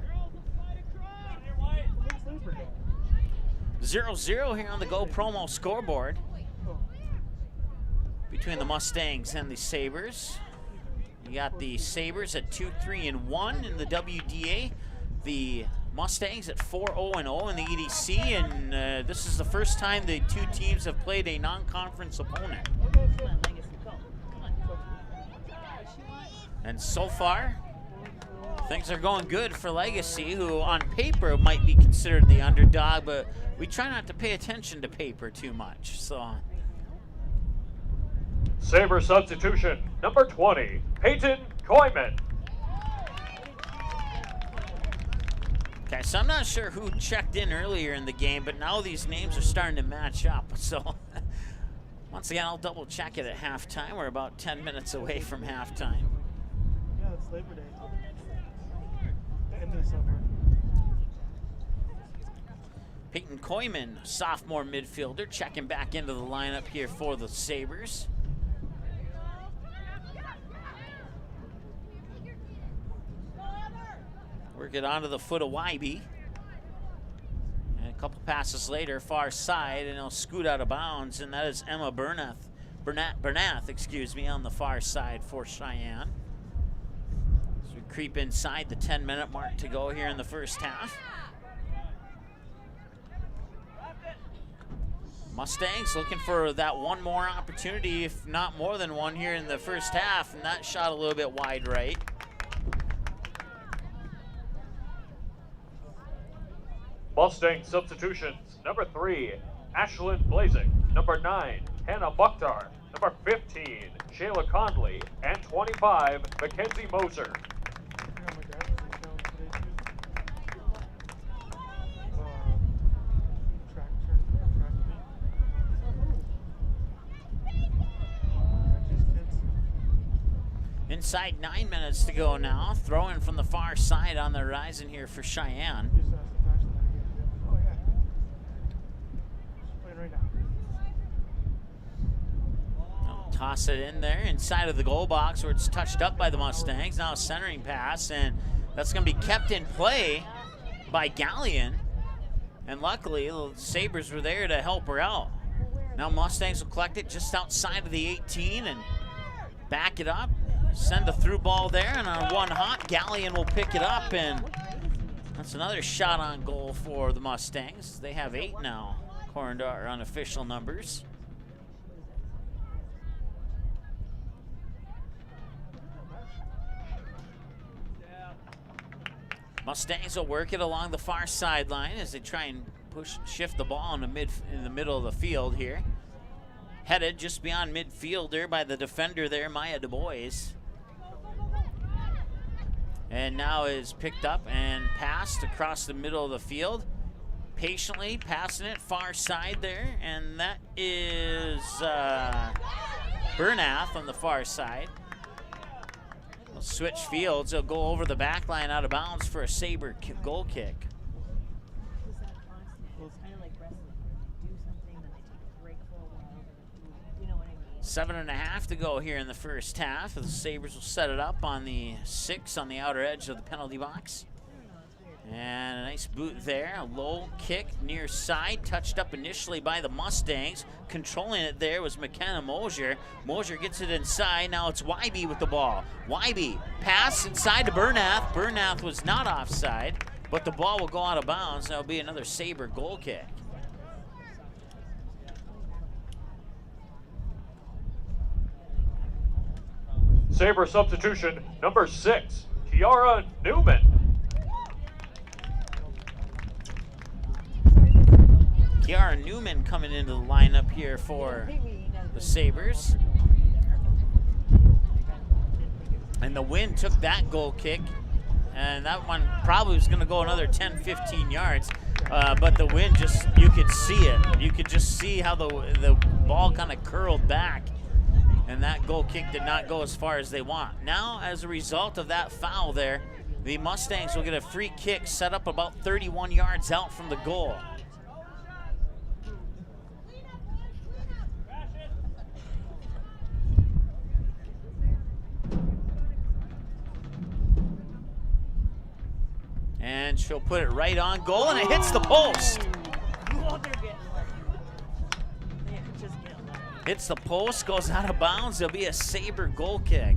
0-0 here on the Go Promo scoreboard. between the Mustangs and the Sabers. You got the Sabers at 2-3-1 in the WDA. The Mustangs at 4-0-0 in the EDC, and this is the first time the two teams have played a non-conference opponent. And so far, things are going good for Legacy, who on paper might be considered the underdog, but we try not to pay attention to paper too much. So,
Saber substitution, number 20, Peyton Koyman.
okay, so I'm not sure who checked in earlier in the game, but now these names are starting to match up. So, once again, I'll double check it at halftime. We're about 10 minutes away from halftime.
Yeah, it's Labor Day. End of summer.
Peyton Koyman, sophomore midfielder, checking back into the lineup here for the Sabers. Work it onto the foot of Wybe. And a couple passes later, far side, and he'll scoot out of bounds, and that is Emma Bernath, excuse me, on the far side for Sheyenne. As we creep inside the 10-minute mark to go here in the first half. Mustangs looking for that one more opportunity, if not more than one here in the first half, and that shot a little bit wide right.
Mustang substitutions, number 3, Ashlyn Blazing, number 9, Hannah Mukhtar, number 15, Shayla Conley, and 25, Mackenzie Moser.
Inside 9 minutes to go now. Throwing from the far side on the horizon here for Sheyenne. Toss it in there inside of the goal box where it's touched up by the Mustangs. Now a centering pass, and that's going to be kept in play by Gallion. And luckily, the Sabers were there to help her out. Now Mustangs will collect it just outside of the 18 and back it up. Send a through ball there, and on one hot, Gallion will pick it up, and that's another shot on goal for the Mustangs. They have 8 now, according to our unofficial numbers. Mustangs will work it along the far sideline as they try and shift the ball in the middle of the field here. Headed just beyond midfield there by the defender there, Maya Du Bois. And now is picked up and passed across the middle of the field. Patiently passing it far side there, and that is Bernath on the far side. They'll switch fields. They'll go over the back line out of bounds for a Saber goal kick. 7.5 to go here in the first half. The Sabres will set it up on the 6 on the outer edge of the penalty box. And a nice boot there, a low kick near side, touched up initially by the Mustangs. Controlling it there was McKenna Mosier. Mosier gets it inside, now it's Wybe with the ball. Wybe, pass inside to Bernath. Bernath was not offside, but the ball will go out of bounds. That'll be another Saber goal kick.
Saber substitution, number 6, Kiara Newman.
Kiara Newman coming into the lineup here for the Sabres. And the wind took that goal kick, and that one probably was going to go another 10-15 yards. But the wind just, you could see it. You could just see how the ball kind of curled back, and that goal kick did not go as far as they want. Now, as a result of that foul there, the Mustangs will get a free kick set up about 31 yards out from the goal. And she'll put it right on goal, and it hits the post. Hits the post, goes out of bounds. There'll be a Saber goal kick.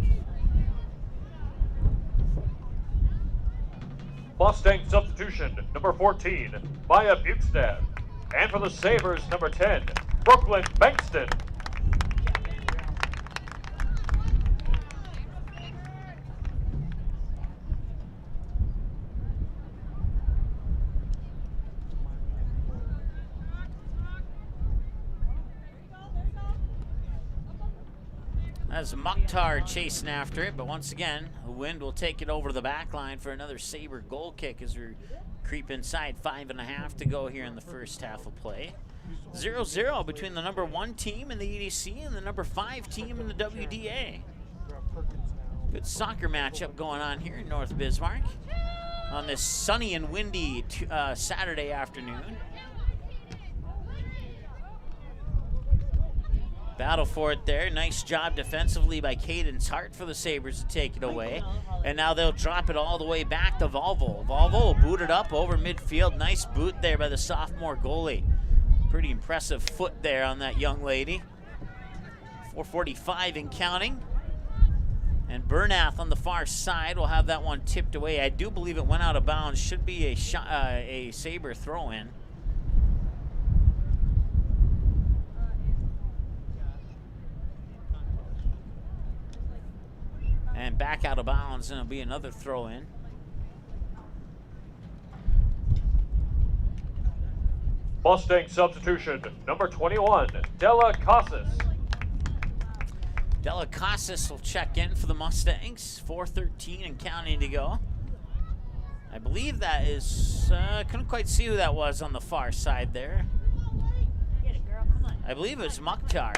Mustang substitution, number 14, Maya Bukestad. And for the Sabers, number 10, Brooklyn Bankston.
As Mukhtar chasing after it, but once again, the wind will take it over the back line for another Saber goal kick as we creep inside 5.5 to go here in the first half of play. 0-0 between the number 1 team in the EDC and the number 5 team in the WDA. Good soccer matchup going on here in North Bismarck on this sunny and windy Saturday afternoon. Battle for it there. Nice job defensively by Cadence Hart for the Sabres to take it away. And now they'll drop it all the way back to Volvo. Volvo will boot it up over midfield. Nice boot there by the sophomore goalie. Pretty impressive foot there on that young lady. 4:45 and counting. And Bernath on the far side will have that one tipped away. I do believe it went out of bounds. Should be a Sabre throw-in. And back out of bounds, and it'll be another throw-in.
Mustang substitution, number 21, Della Casas.
Della Casas will check in for the Mustangs. 4:13 and counting to go. I believe that is, couldn't quite see who that was on the far side there. I believe it was Mukhtar,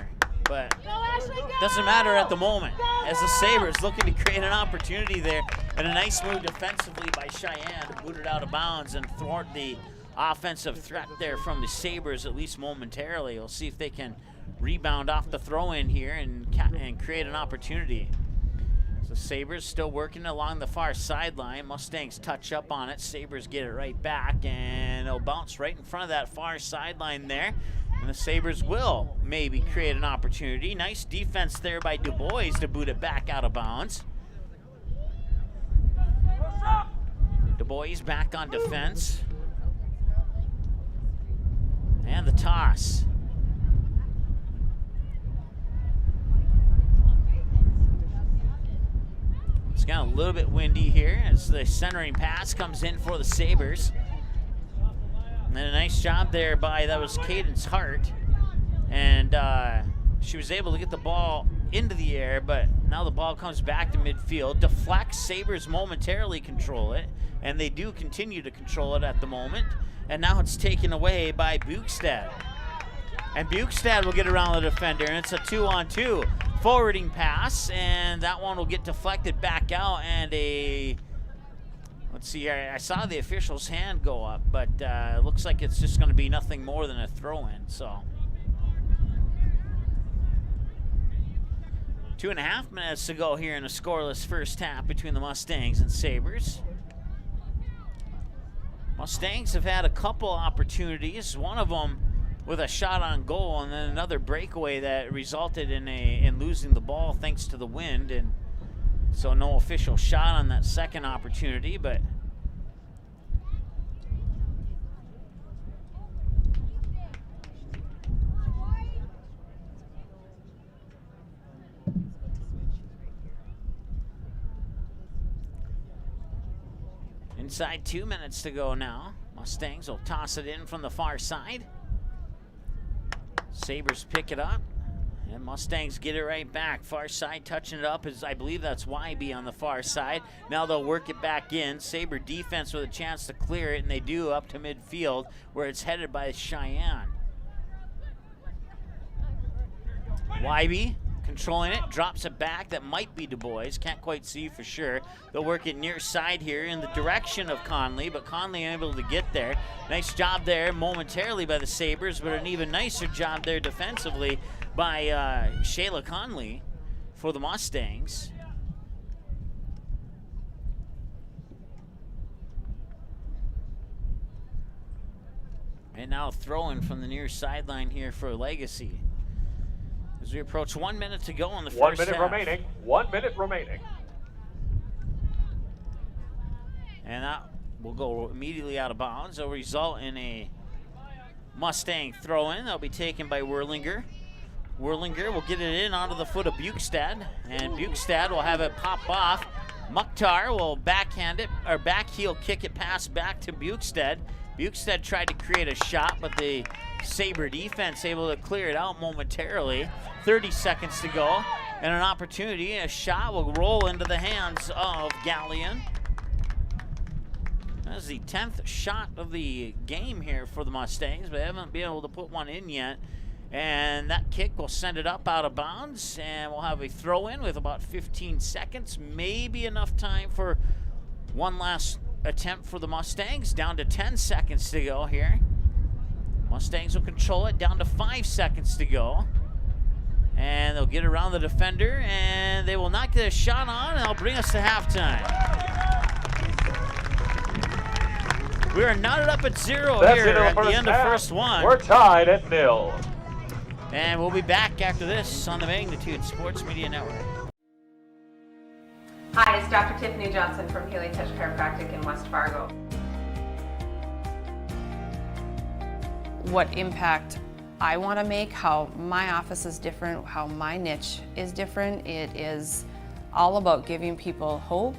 but doesn't matter at the moment, as the Sabres looking to create an opportunity there, and a nice move defensively by Sheyenne to boot it out of bounds and thwart the offensive threat there from the Sabres, at least momentarily. We'll see if they can rebound off the throw-in here and create an opportunity. So Sabres still working along the far sideline. Mustangs touch up on it. Sabres get it right back, and it'll bounce right in front of that far sideline there. And the Sabres will maybe create an opportunity. Nice defense there by Du Bois to boot it back out of bounds. Du Bois back on defense. And the toss. It's got a little bit windy here as the centering pass comes in for the Sabres. And then a nice job there by, that was Cadence Hart. And she was able to get the ball into the air, but now the ball comes back to midfield. Deflects, Sabres momentarily control it, and they do continue to control it at the moment. And now it's taken away by Bukestad. And Bukestad will get around the defender, and it's a 2-on-2 forwarding pass, and that one will get deflected back out, and let's see here, I saw the official's hand go up, but it looks like it's just going to be nothing more than a throw-in, so. 2.5 minutes to go here in a scoreless first half between the Mustangs and Sabres. Mustangs have had a couple opportunities, one of them with a shot on goal, and then another breakaway that resulted in losing the ball thanks to the wind, and so no official shot on that second opportunity, but inside 2 minutes to go now. Mustangs will toss it in from the far side. Sabres pick it up, and Mustangs get it right back. Far side touching it up is, I believe that's YB on the far side. Now they'll work it back in. Sabre defense with a chance to clear it, and they do up to midfield where it's headed by Sheyenne. YB controlling it, drops it back. That might be Du Bois, can't quite see for sure. They'll work it near side here in the direction of Conley, but Conley unable to get there. Nice job there momentarily by the Sabres, but an even nicer job there defensively by Shayla Conley for the Mustangs. And now throwing from the near sideline here for Legacy. As we approach 1 minute to go in the first
1 minute
half.
remaining. 1 minute remaining.
And that will go immediately out of bounds. It'll result in a Mustang throw-in. That'll be taken by Werlinger. Werlinger will get it in onto the foot of Bukestad, and Bukestad will have it pop off. Mukhtar will backhand it, or back heel kick it pass back to Bukestad. Bukestad tried to create a shot, but the Saber defense able to clear it out momentarily. 30 seconds to go, and an opportunity. A shot will roll into the hands of Gallion. That's the 10th shot of the game here for the Mustangs, but they haven't been able to put one in yet. And that kick will send it up out of bounds, and we'll have a throw-in with about 15 seconds. Maybe enough time for one last attempt for the Mustangs. Down to 10 seconds to go here. Mustangs will control it, down to 5 seconds to go. And they'll get around the defender, and they will not get a shot on, and they'll bring us to halftime. We are knotted up at 0 here at the end of first one.
We're tied at 0.
And we'll be back after this on the Magnitude Sports Media Network.
Hi, it's Dr. Tiffany Johnson from Healing Touch Chiropractic in West Fargo.
What impact I want to make, how my office is different, how my niche is different. It is all about giving people hope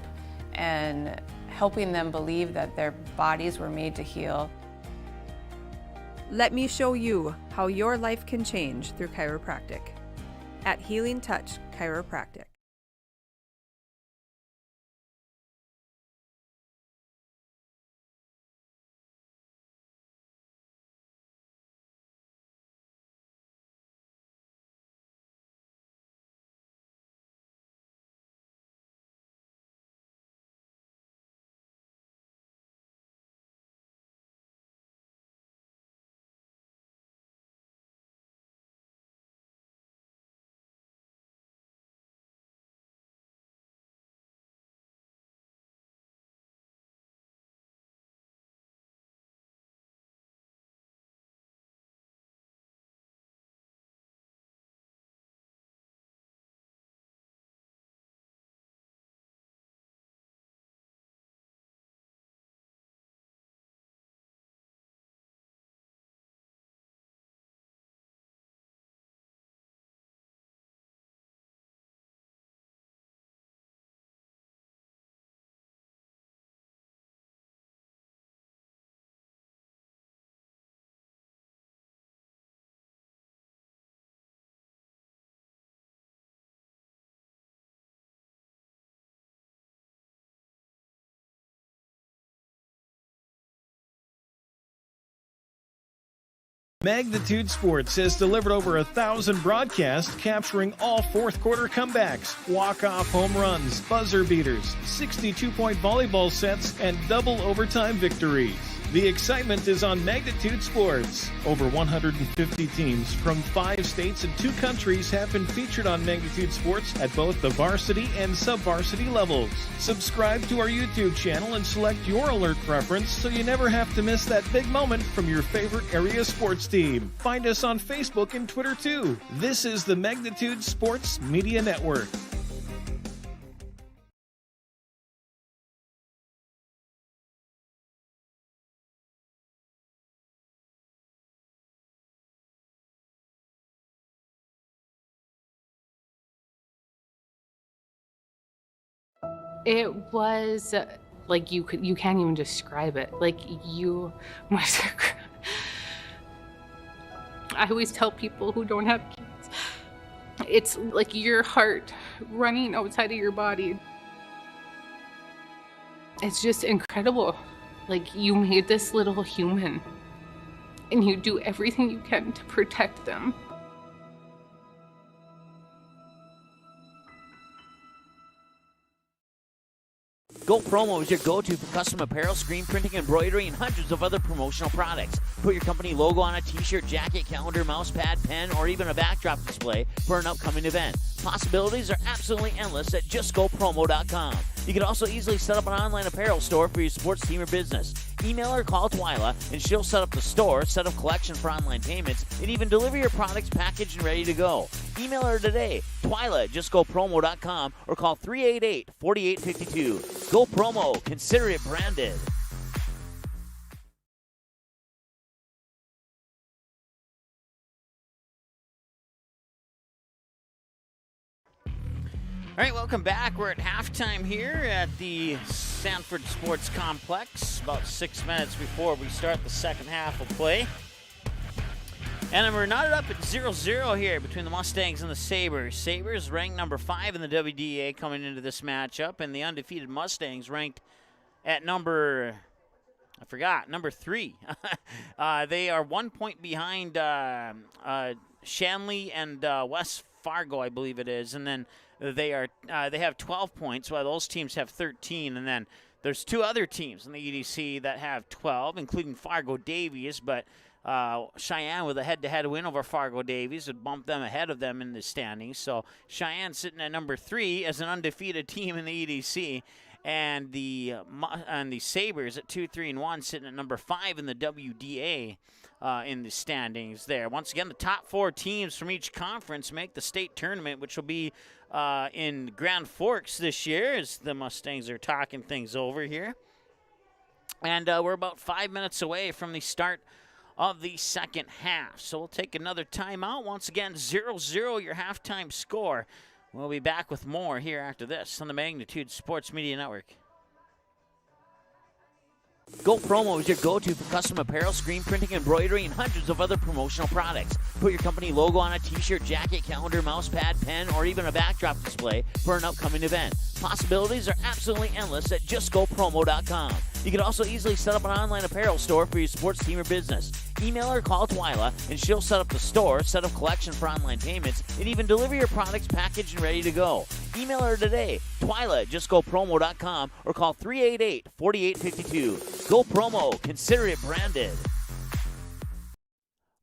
and helping them believe that their bodies were made to heal.
Let me show you how your life can change through chiropractic at Healing Touch Chiropractic.
Magnitude Sports has delivered over 1,000 broadcasts capturing all fourth quarter comebacks, walk-off home runs, buzzer beaters, 62-point volleyball sets, and double overtime victories. The excitement is on Magnitude Sports. Over 150 teams from 5 states and 2 countries have been featured on Magnitude Sports at both the varsity and sub-varsity levels. Subscribe to our YouTube channel and select your alert preference so you never have to miss that big moment from your favorite area sports team. Find us on Facebook and Twitter too. This is the Magnitude Sports Media Network.
It was like you can't even describe it. Like you must. I always tell people who don't have kids, it's like your heart running outside of your body. It's just incredible. Like you made this little human, and you do everything you can to protect them.
Go Promo is your go-to for custom apparel, screen printing, embroidery, and hundreds of other promotional products. Put your company logo on a t-shirt, jacket, calendar, mouse pad, pen, or even a backdrop display for an upcoming event. Possibilities are absolutely endless at justgopromo.com. You can also easily set up an online apparel store for your sports team or business. Email or call Twyla, and she'll set up the store, set up collection for online payments, and even deliver your products packaged and ready to go. Email her today, Twyla at justgopromo.com, or call 388-4852. Go Promo. Consider it branded. All right, welcome back. We're at halftime here at the Sanford Sports Complex, about 6 minutes before we start the second half of play. And we're knotted up at 0-0 here between the Mustangs and the Sabers. Sabers ranked number 5 in the WDA coming into this matchup, and the undefeated Mustangs ranked at number 3. They are 1 point behind Shanley and West Fargo, I believe it is, and then they have 12 points, while those teams have 13, and then there's 2 other teams in the EDC that have 12, including Fargo Davies, but Sheyenne with a head-to-head win over Fargo Davies would bump them ahead of them in the standings. So Cheyenne sitting at number 3 as an undefeated team in the EDC, and the Sabers at 2-3-1 sitting at number 5 in the WDA in the standings there. Once again, the top 4 teams from each conference make the state tournament, which will be in Grand Forks this year, as the Mustangs are talking things over here. And we're about 5 minutes away from the start of the second half. So we'll take another timeout. Once again, 0-0 your halftime score. We'll be back with more here after this on the Magnitude Sports Media Network. Go Promo is your go-to for custom apparel, screen printing, embroidery, and hundreds of other promotional products. Put your company logo on a t-shirt, jacket, calendar, mouse pad, pen, or even a backdrop display for an upcoming event. Possibilities are absolutely endless at justgopromo.com. You can also easily set up an online apparel store for your sports team or business. Email or call Twyla, and she'll set up the store, set up collection for online payments, and even deliver your products packaged and ready to go. Email her today, Twyla at justgopromo.com, or call 388-4852. Go Promo. Consider it branded.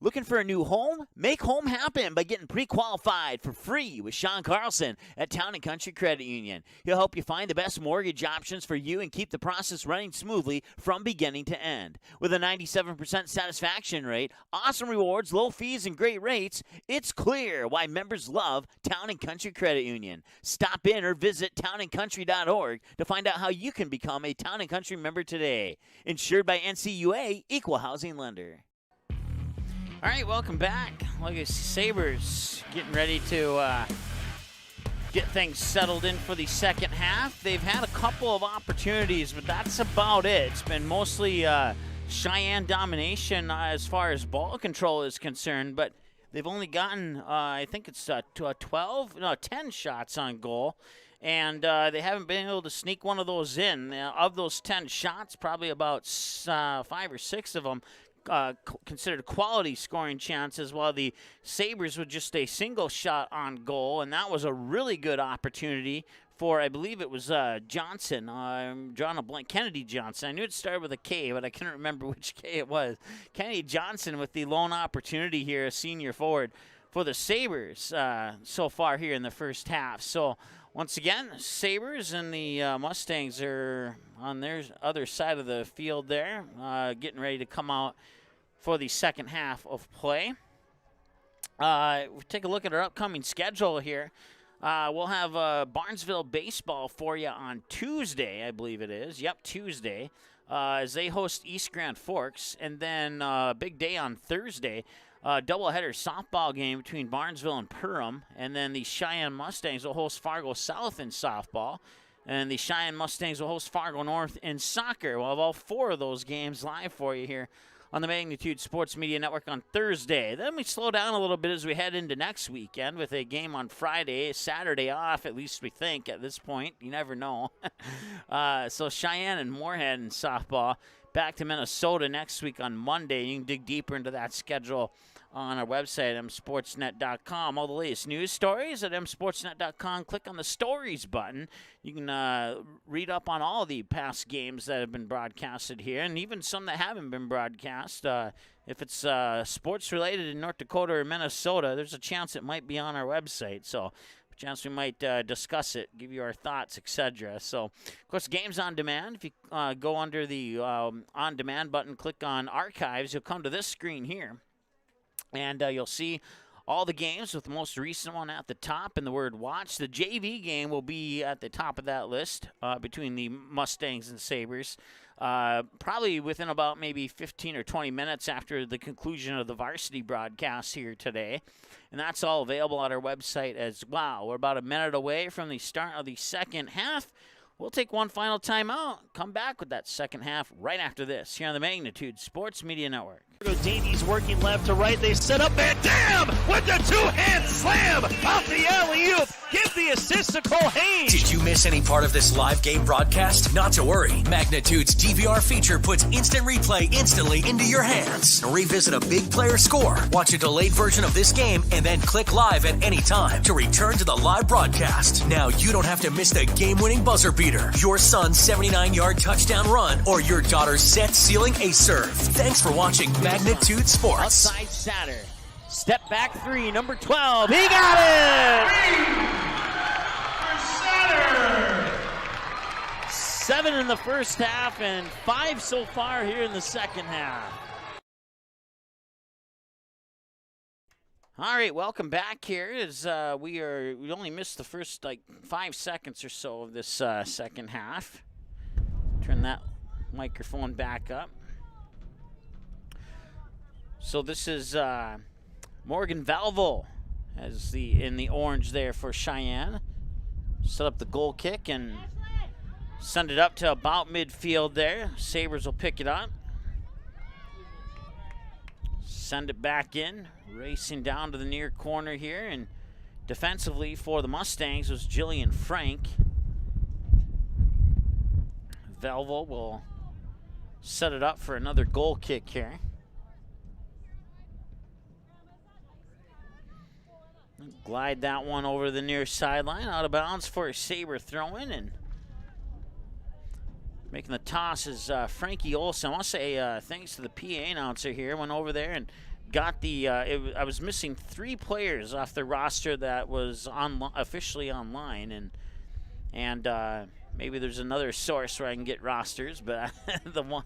Looking for a new home? Make home happen by getting pre-qualified for free with Sean Carlson at Town & Country Credit Union. He'll help you find the best mortgage options for you and keep the process running smoothly from beginning to end. With a 97% satisfaction rate, awesome rewards, low fees, and great rates, it's clear why members love Town & Country Credit Union. Stop in or visit townandcountry.org to find out how you can become a Town & Country member today. Insured by NCUA, Equal Housing Lender. All right, welcome back. Legacy Sabers getting ready to get things settled in for the second half. They've had a couple of opportunities, but that's about it. It's been mostly Cheyenne domination as far as ball control is concerned, but they've only gotten, I think it's 10 shots on goal, and they haven't been able to sneak one of those in. Of those 10 shots, probably about 5 or 6 of them considered quality scoring chances, while the Sabers with just a single shot on goal, and that was a really good opportunity for, I believe it was Johnson. I'm drawing a blank. Kennedy Johnson. I knew it started with a K, but I couldn't remember which K it was. Kennedy Johnson with the lone opportunity here, a senior forward for the Sabers so far here in the first half. So once again, Sabers and the Mustangs are on their other side of the field there, getting ready to come out for the second half of play. We'll take a look at our upcoming schedule here. We'll have Barnesville baseball for you on Tuesday, I believe it is. Yep, Tuesday, as they host East Grand Forks. And then big day on Thursday, doubleheader softball game between Barnesville and Perham. And then the Cheyenne Mustangs will host Fargo South in softball. And the Cheyenne Mustangs will host Fargo North in soccer. We'll have all 4 of those games live for you here on the Magnitude Sports Media Network on Thursday. Then we slow down a little bit as we head into next weekend with a game on Friday, Saturday off, at least we think at this point. You never know. So Cheyenne and Moorhead in softball. Back to Minnesota next week on Monday. You can dig deeper into that schedule on our website, msportsnet.com. All the latest news stories at msportsnet.com. Click on the stories button. You can read up on all the past games that have been broadcasted here, and even some that haven't been broadcast. If it's sports related in North Dakota or Minnesota, there's a chance it might be on our website. So chance we might discuss it, give you our thoughts, etc. So, of course, game's on demand. If you go under the on demand button, click on archives, you'll come to this screen here, and you'll see all the games with the most recent one at the top and the word watch. The JV game will be at the top of that list between the Mustangs and Sabers, probably within about maybe 15 or 20 minutes after the conclusion of the varsity broadcast here today. And that's all available at our website as well. We're about a minute away from the start of the second half. We'll take one final timeout, come back with that second half right after this here on the Magnitude Sports Media Network.
Davies working left to right. They set up Van Dam with the two-hand slam off the alley-oop. Give the assist to Cole Haynes.
Did you miss any part of this live game broadcast? Not to worry. Magnitude's DVR feature puts instant replay instantly into your hands. Revisit a big player score, watch a delayed version of this game, and then click live at any time to return to the live broadcast. Now you don't have to miss the game-winning buzzer beater, your son's 79-yard touchdown run, or your daughter's set-sealing ace serve. Thanks for watching Magnitude Sports.
Outside Satter. Step back three, number 12. He got it! 7 in the first half and 5 so far here in the second half. All right, welcome back here. As we only missed the first 5 seconds or so of this second half. Turn that microphone back up. So this is Morgan Valvo as in the orange there for Sheyenne. Set up the goal kick and send it up to about midfield there. Sabers will pick it up. Send it back in, racing down to the near corner here, and defensively for the Mustangs was Jillian Frank. Valvo will set it up for another goal kick here. Glide that one over the near sideline, out of bounds for a Saber throw-in, and making the toss is Frankie Olsen. I want to say thanks to the PA announcer here, went over there and got the, I was missing 3 players off the roster that was officially online, and maybe there's another source where I can get rosters, but the one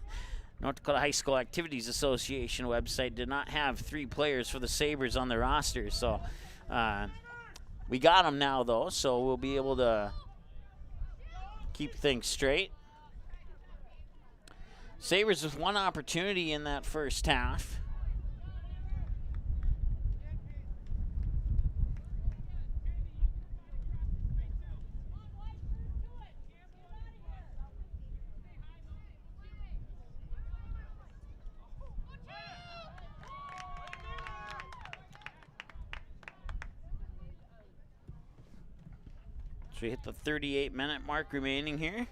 North Dakota High School Activities Association website did not have 3 players for the Sabers on the roster, so we got them now, though, so we'll be able to keep things straight. Sabres with 1 opportunity in that first half. We hit the 38-minute mark remaining here.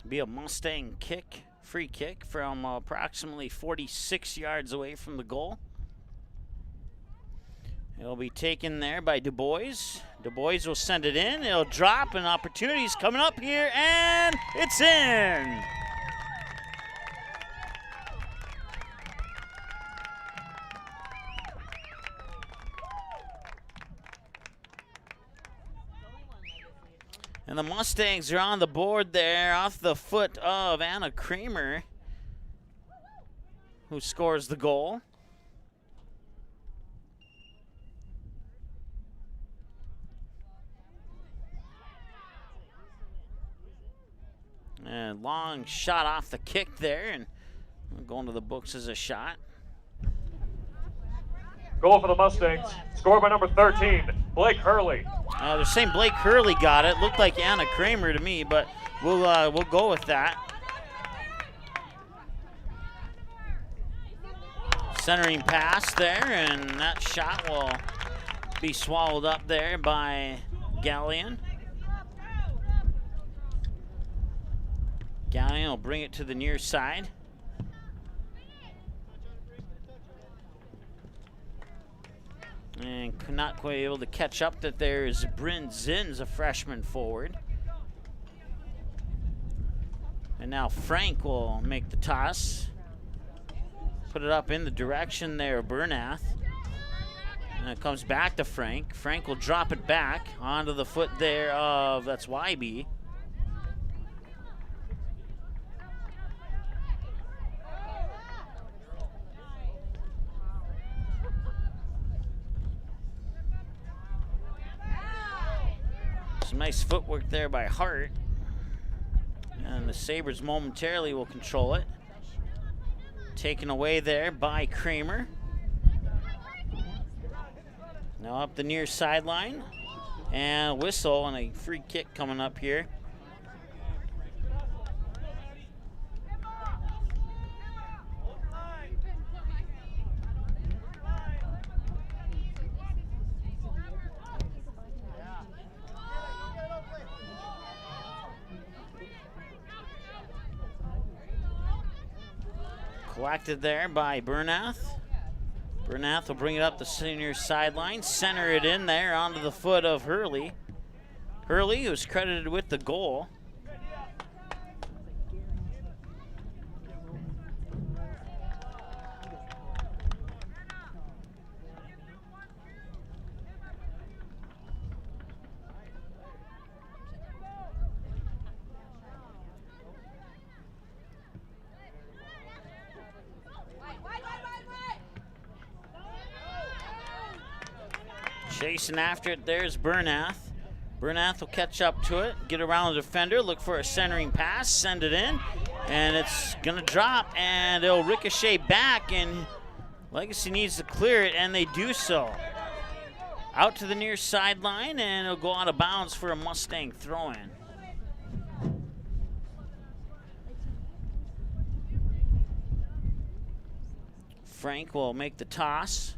Be a Mustang kick, free kick from approximately 46 yards away from the goal. It'll be taken there by Du Bois. Du Bois will send it in. It'll drop, and opportunity's coming up here, and it's in. And the Mustangs are on the board there off the foot of Anna Kramer, who scores the goal. And long shot off the kick there, and going to the books as a shot.
Goal for the Mustangs, scored by number 13, Blake Hurley.
They're saying Blake Hurley got it. Looked like Anna Kramer to me, but we'll go with that. Centering pass there, and that shot will be swallowed up there by Gallion. Cheyenne will bring it to the near side. And not quite able to catch up that there's Bryn Zinn's a freshman forward. And now Frank will make the toss. Put it up in the direction there of Bernath. And it comes back to Frank. Frank will drop it back onto the foot there of, that's YB. Some nice footwork there by Hart. And the Sabres momentarily will control it. Taken away there by Kramer. Now up the near sideline. And whistle and a free kick coming up here. Collected there by Bernath. Bernath will bring it up the senior sideline, center it in there onto the foot of Hurley. Hurley, who's credited with the goal. Chasing after it, there's Bernath. Bernath will catch up to it, get around the defender, look for a centering pass, send it in, and it's gonna drop, and it'll ricochet back, and Legacy needs to clear it, and they do so. Out to the near sideline, and it'll go out of bounds for a Mustang throw-in. Frank will make the toss.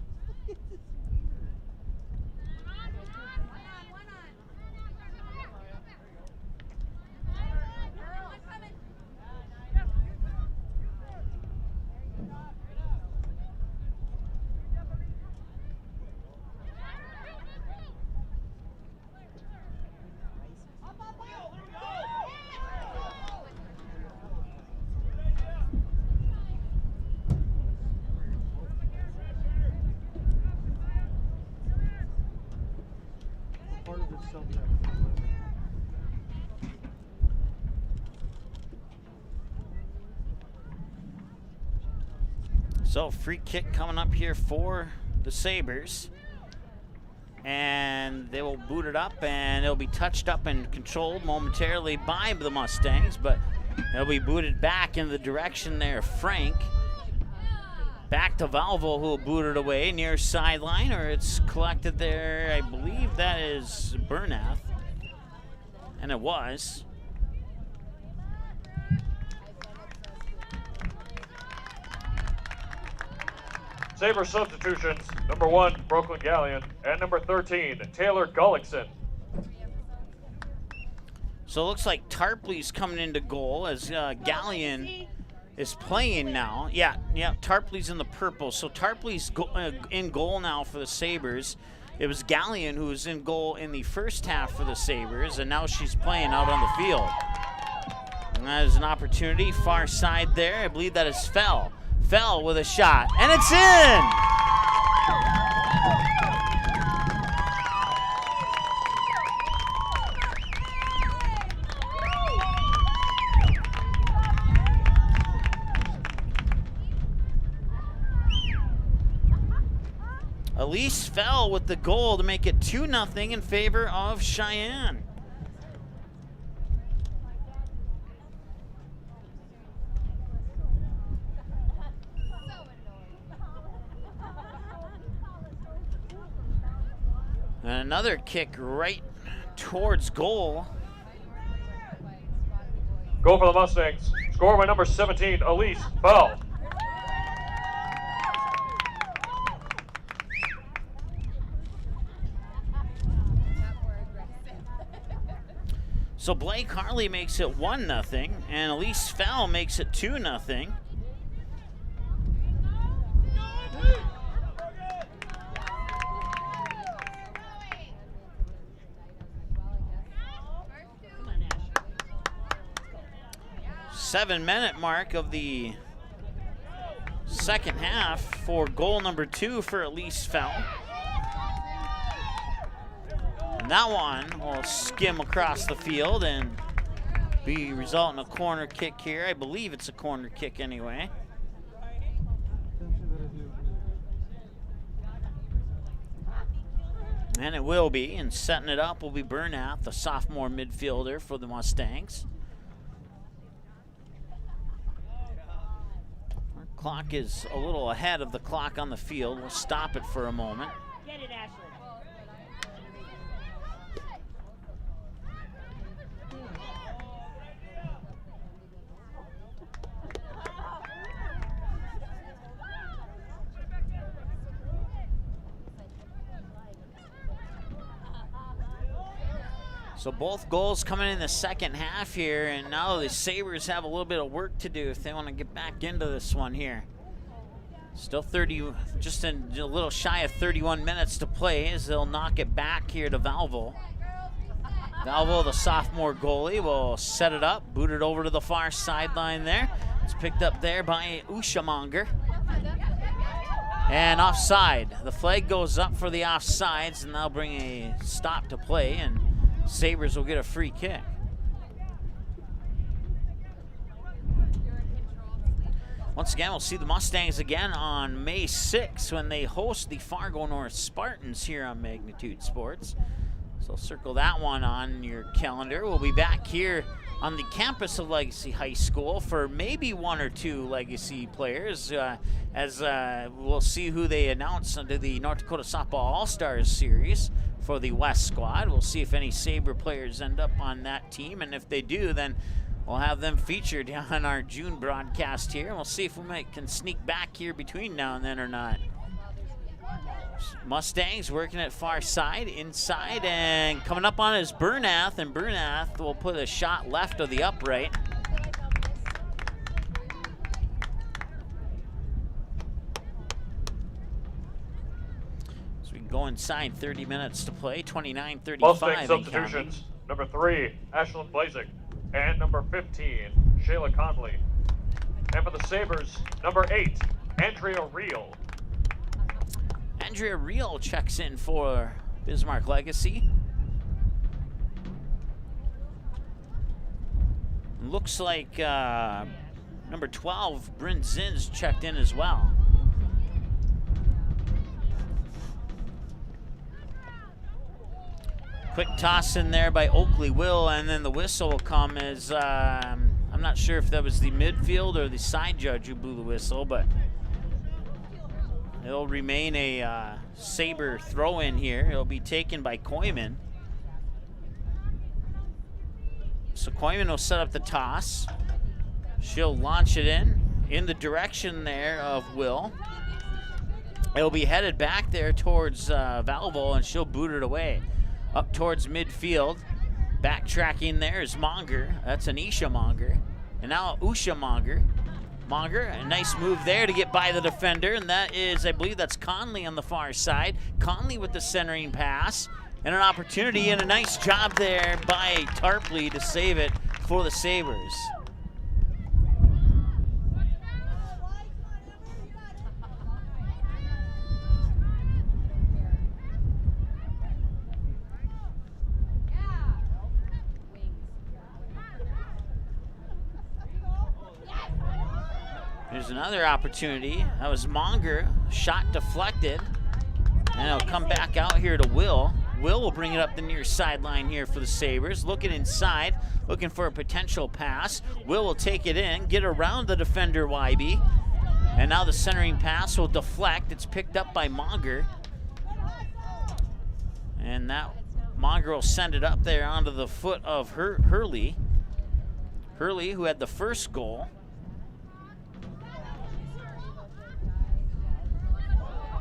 So free kick coming up here for the Sabres. And they will boot it up, and it'll be touched up and controlled momentarily by the Mustangs, but it'll be booted back in the direction there. Frank. Back to Valvo, who will boot it away near sideline, or it's collected there. I believe that is Bernath. And it was.
Sabre substitutions, number 1, Brooklyn Gallion, and number 13, Taylor Gullickson.
So it looks like Tarpley's coming into goal as Gallion is playing now. Yeah, Tarpley's in the purple. So Tarpley's in goal now for the Sabres. It was Gallion who was in goal in the first half for the Sabres, and now she's playing out on the field. And that is an opportunity, far side there. I believe that is Fell. Fell with a shot, and it's in! Elise Fell with the goal to make it 2-0 in favor of Cheyenne. And another kick right towards goal.
Goal for the Mustangs. Scored by number 17, Elise Fell.
So Blake Harley makes it 1-0, and Elise Fell makes it 2-0. Seven-minute mark of the second half for goal number 2 for Elise Fell. And that one will skim across the field and result in a corner kick here. I believe it's a corner kick anyway. And it will be, and setting it up will be Bernath, the sophomore midfielder for the Mustangs. Our clock is a little ahead of the clock on the field. We'll stop it for a moment.
Get it, Ashley.
So both goals coming in the second half here, and now the Sabres have a little bit of work to do if they want to get back into this one here. Still 30, just a little shy of 31 minutes to play as they'll knock it back here to Valvo. Valvo, the sophomore goalie, will set it up, boot it over to the far sideline there. It's picked up there by Ushamonger. And offside. The flag goes up for the offsides, and they'll bring a stop to play, and Sabres will get a free kick. Once again, we'll see the Mustangs again on May 6th when they host the Fargo North Spartans here on Magnitude Sports. So circle that one on your calendar. We'll be back here on the campus of Legacy High School for maybe 1 or 2 Legacy players as we'll see who they announce under the North Dakota Softball All-Stars Series for the West squad. We'll see if any Sabre players end up on that team, and if they do, then we'll have them featured on our June broadcast here. We'll see if we can sneak back here between now and then or not. Mustangs working at far side, inside, and coming up on is Bernath, and Bernath will put a shot left of the upright. So we can go inside, 30 minutes to play, 29-35.
Mustang substitutions, number 3, Ashlyn Blazek, and number 15, Shayla Conley. And for the Sabres, number 8, Andrea Reel.
Andrea Reel checks in for Bismarck Legacy. Looks like number 12, Bryn Zins, checked in as well. Quick toss in there by Oakley Will, and then the whistle will come as, I'm not sure if that was the midfield or the side judge who blew the whistle, but it'll remain a Sabre throw-in here. It'll be taken by Koyman. So Koyman will set up the toss. She'll launch it in the direction there of Will. It'll be headed back there towards Valvo, and she'll boot it away. Up towards midfield. Backtracking there is Monger. That's Anisha Monger. And now Usha Monger. Monger, a nice move there to get by the defender, and that is, I believe that's Conley on the far side. Conley with the centering pass, and an opportunity, and a nice job there by Tarpley to save it for the Sabres. There's another opportunity. That was Monger, shot deflected. And it'll come back out here to Will. Will will bring it up the near sideline here for the Sabres. Looking inside, looking for a potential pass. Will take it in, get around the defender, YB. And now the centering pass will deflect. It's picked up by Monger. And that Monger will send it up there onto the foot of Hurley. Hurley, who had the first goal.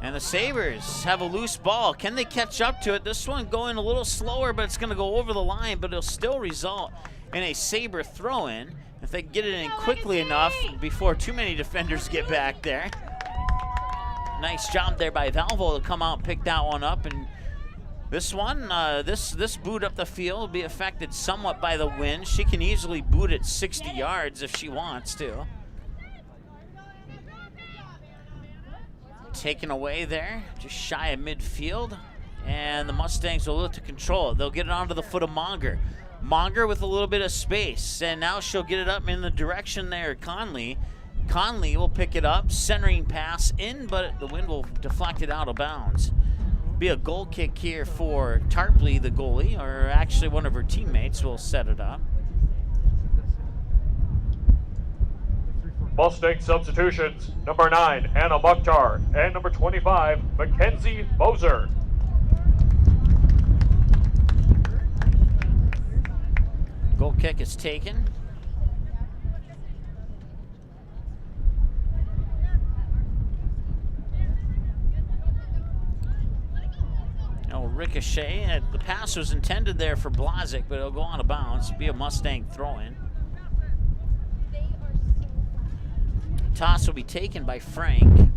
And the Sabers have a loose ball. Can they catch up to it? This one going a little slower, but it's going to go over the line, but it'll still result in a Saber throw-in if they get it in quickly enough before too many defenders get back there. Nice job there by Valvo to come out and pick that one up. And this one, this boot up the field will be affected somewhat by the wind. She can easily boot it 60 yards if she wants to. Taken away there, just shy of midfield. And the Mustangs will look to control it. They'll get it onto the foot of Monger. Monger with a little bit of space, and now she'll get it up in the direction there, Conley. Conley will pick it up, centering pass in, but the wind will deflect it out of bounds. Be a goal kick here for Tarpley, the goalie, or actually one of her teammates will set it up.
Mustang substitutions, number 9, Hannah Mukhtar, and number 25, Mackenzie Moser.
Goal kick is taken. Ricochet. The pass was intended there for Blazik, but it'll go on a bounce. Be a Mustang throw-in. Toss will be taken by Frank.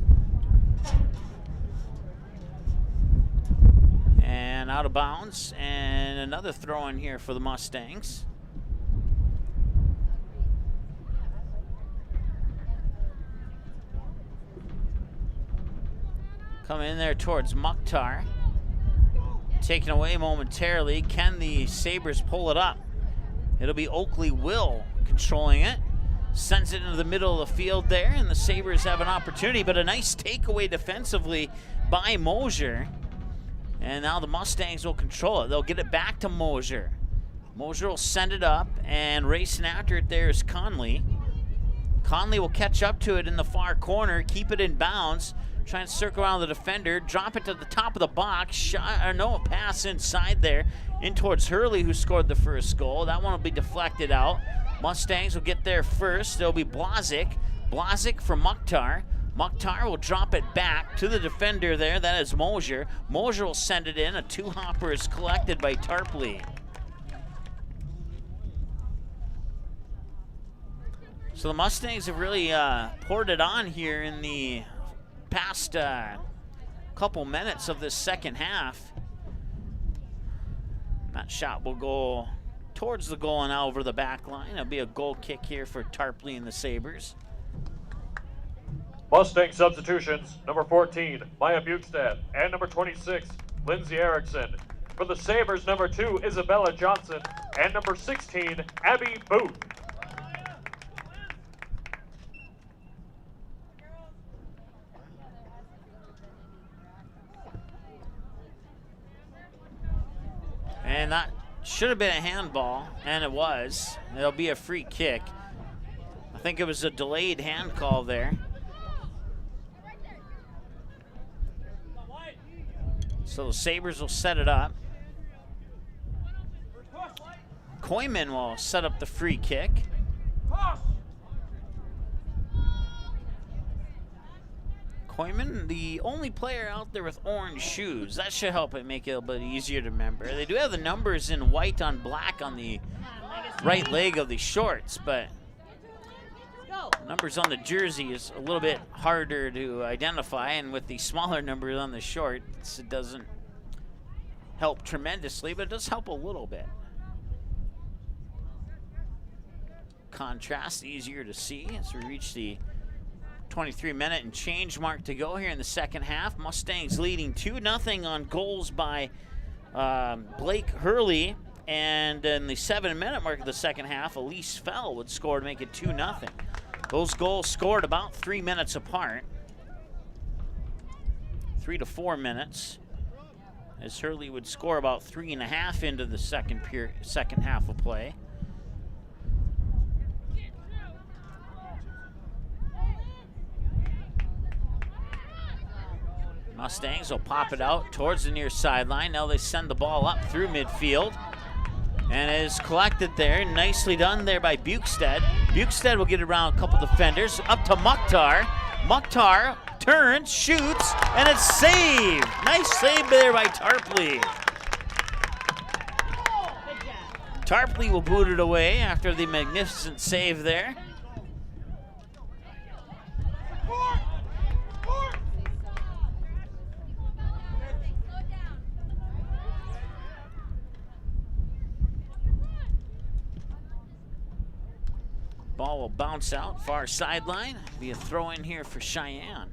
And out of bounds. And another throw-in here for the Mustangs. Coming in there towards Mukhtar. Taken away momentarily. Can the Sabres pull it up? It'll be Oakley Will controlling it. Sends it into the middle of the field there, and the Sabres have an opportunity, but a nice takeaway defensively by Mosier. And now the Mustangs will control it. They'll get it back to Mosier. Mosier will send it up, and racing after it there is Conley. Conley will catch up to it in the far corner, keep it in bounds. Try and circle around the defender, drop it to the top of the box. A pass inside there, in towards Hurley, who scored the first goal. That one will be deflected out. Mustangs will get there first. There'll be Blazik. Blazik for Mukhtar. Mukhtar will drop it back to the defender there. That is Mosier. Mosier will send it in. A two-hopper is collected by Tarpley. So the Mustangs have really poured it on here in the past couple minutes of this second half. That shot will go towards the goal and out over the back line. It'll be a goal kick here for Tarpley and the Sabres.
Mustang substitutions, number 14, Maya Bukestad, and number 26, Lindsay Erickson. For the Sabres, number 2, Isabella Johnson, and number 16, Abby Booth.
And that should have been a handball, and it was. It'll be a free kick. I think it was a delayed hand call there. So the Sabres will set it up. Koyman will set up the free kick. Koyman, the only player out there with orange shoes. That should help it make it a bit easier to remember. They do have the numbers in white on black on the right leg of the shorts, but numbers on the jersey is a little bit harder to identify, and with the smaller numbers on the shorts, it doesn't help tremendously, but it does help a little bit. Contrast, easier to see as we reach the 23-minute and change mark to go here in the second half. Mustangs leading 2-0 on goals by Blake Hurley. And in the 7-minute mark of the second half, Elise Fell would score to make it 2-0. Those goals scored about 3 minutes apart. 3 to 4 minutes. As Hurley would score about 3.5 into the second half of play. Mustangs will pop it out towards the near sideline. Now they send the ball up through midfield. And it is collected there. Nicely done there by Bukestad. Bukestad will get around a couple defenders. Up to Mukhtar. Mukhtar turns, shoots, and it's saved. Nice save there by Tarpley. Tarpley will boot it away after the magnificent save there. Ball will bounce out far sideline. Be a throw in here for Sheyenne.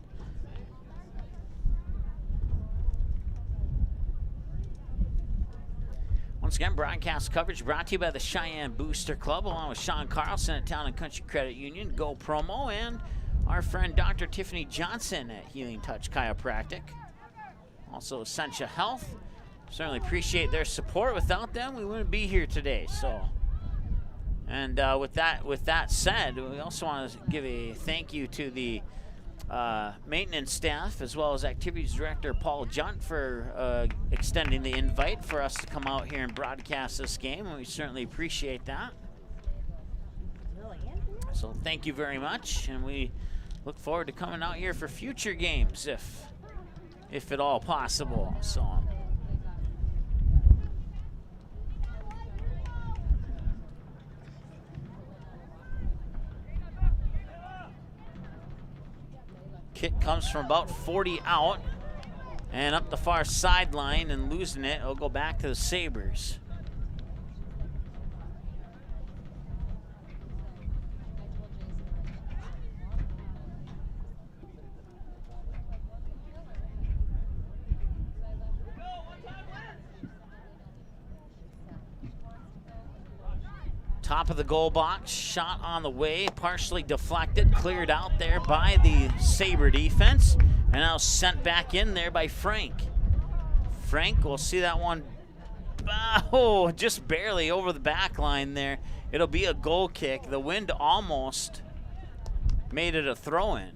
Once again, broadcast coverage brought to you by the Sheyenne Booster Club, along with Sean Carlson at Town and Country Credit Union, Go Promo, and our friend Dr. Tiffany Johnson at Healing Touch Chiropractic. Also Essentia Health. Certainly appreciate their support. Without them, we wouldn't be here today. And with that said, we also want to give a thank you to the maintenance staff as well as activities director Paul Junt for extending the invite for us to come out here and broadcast this game, and we certainly appreciate that. So thank you very much, and we look forward to coming out here for future games if at all possible. So. Kick comes from about 40 out and up the far sideline, and losing it. It'll go back to the Sabers. Top of the goal box, shot on the way, partially deflected, cleared out there by the Saber defense, and now sent back in there by Frank. Frank will see that one, oh, just barely over the back line there. It'll be a goal kick. The wind almost made it a throw-in.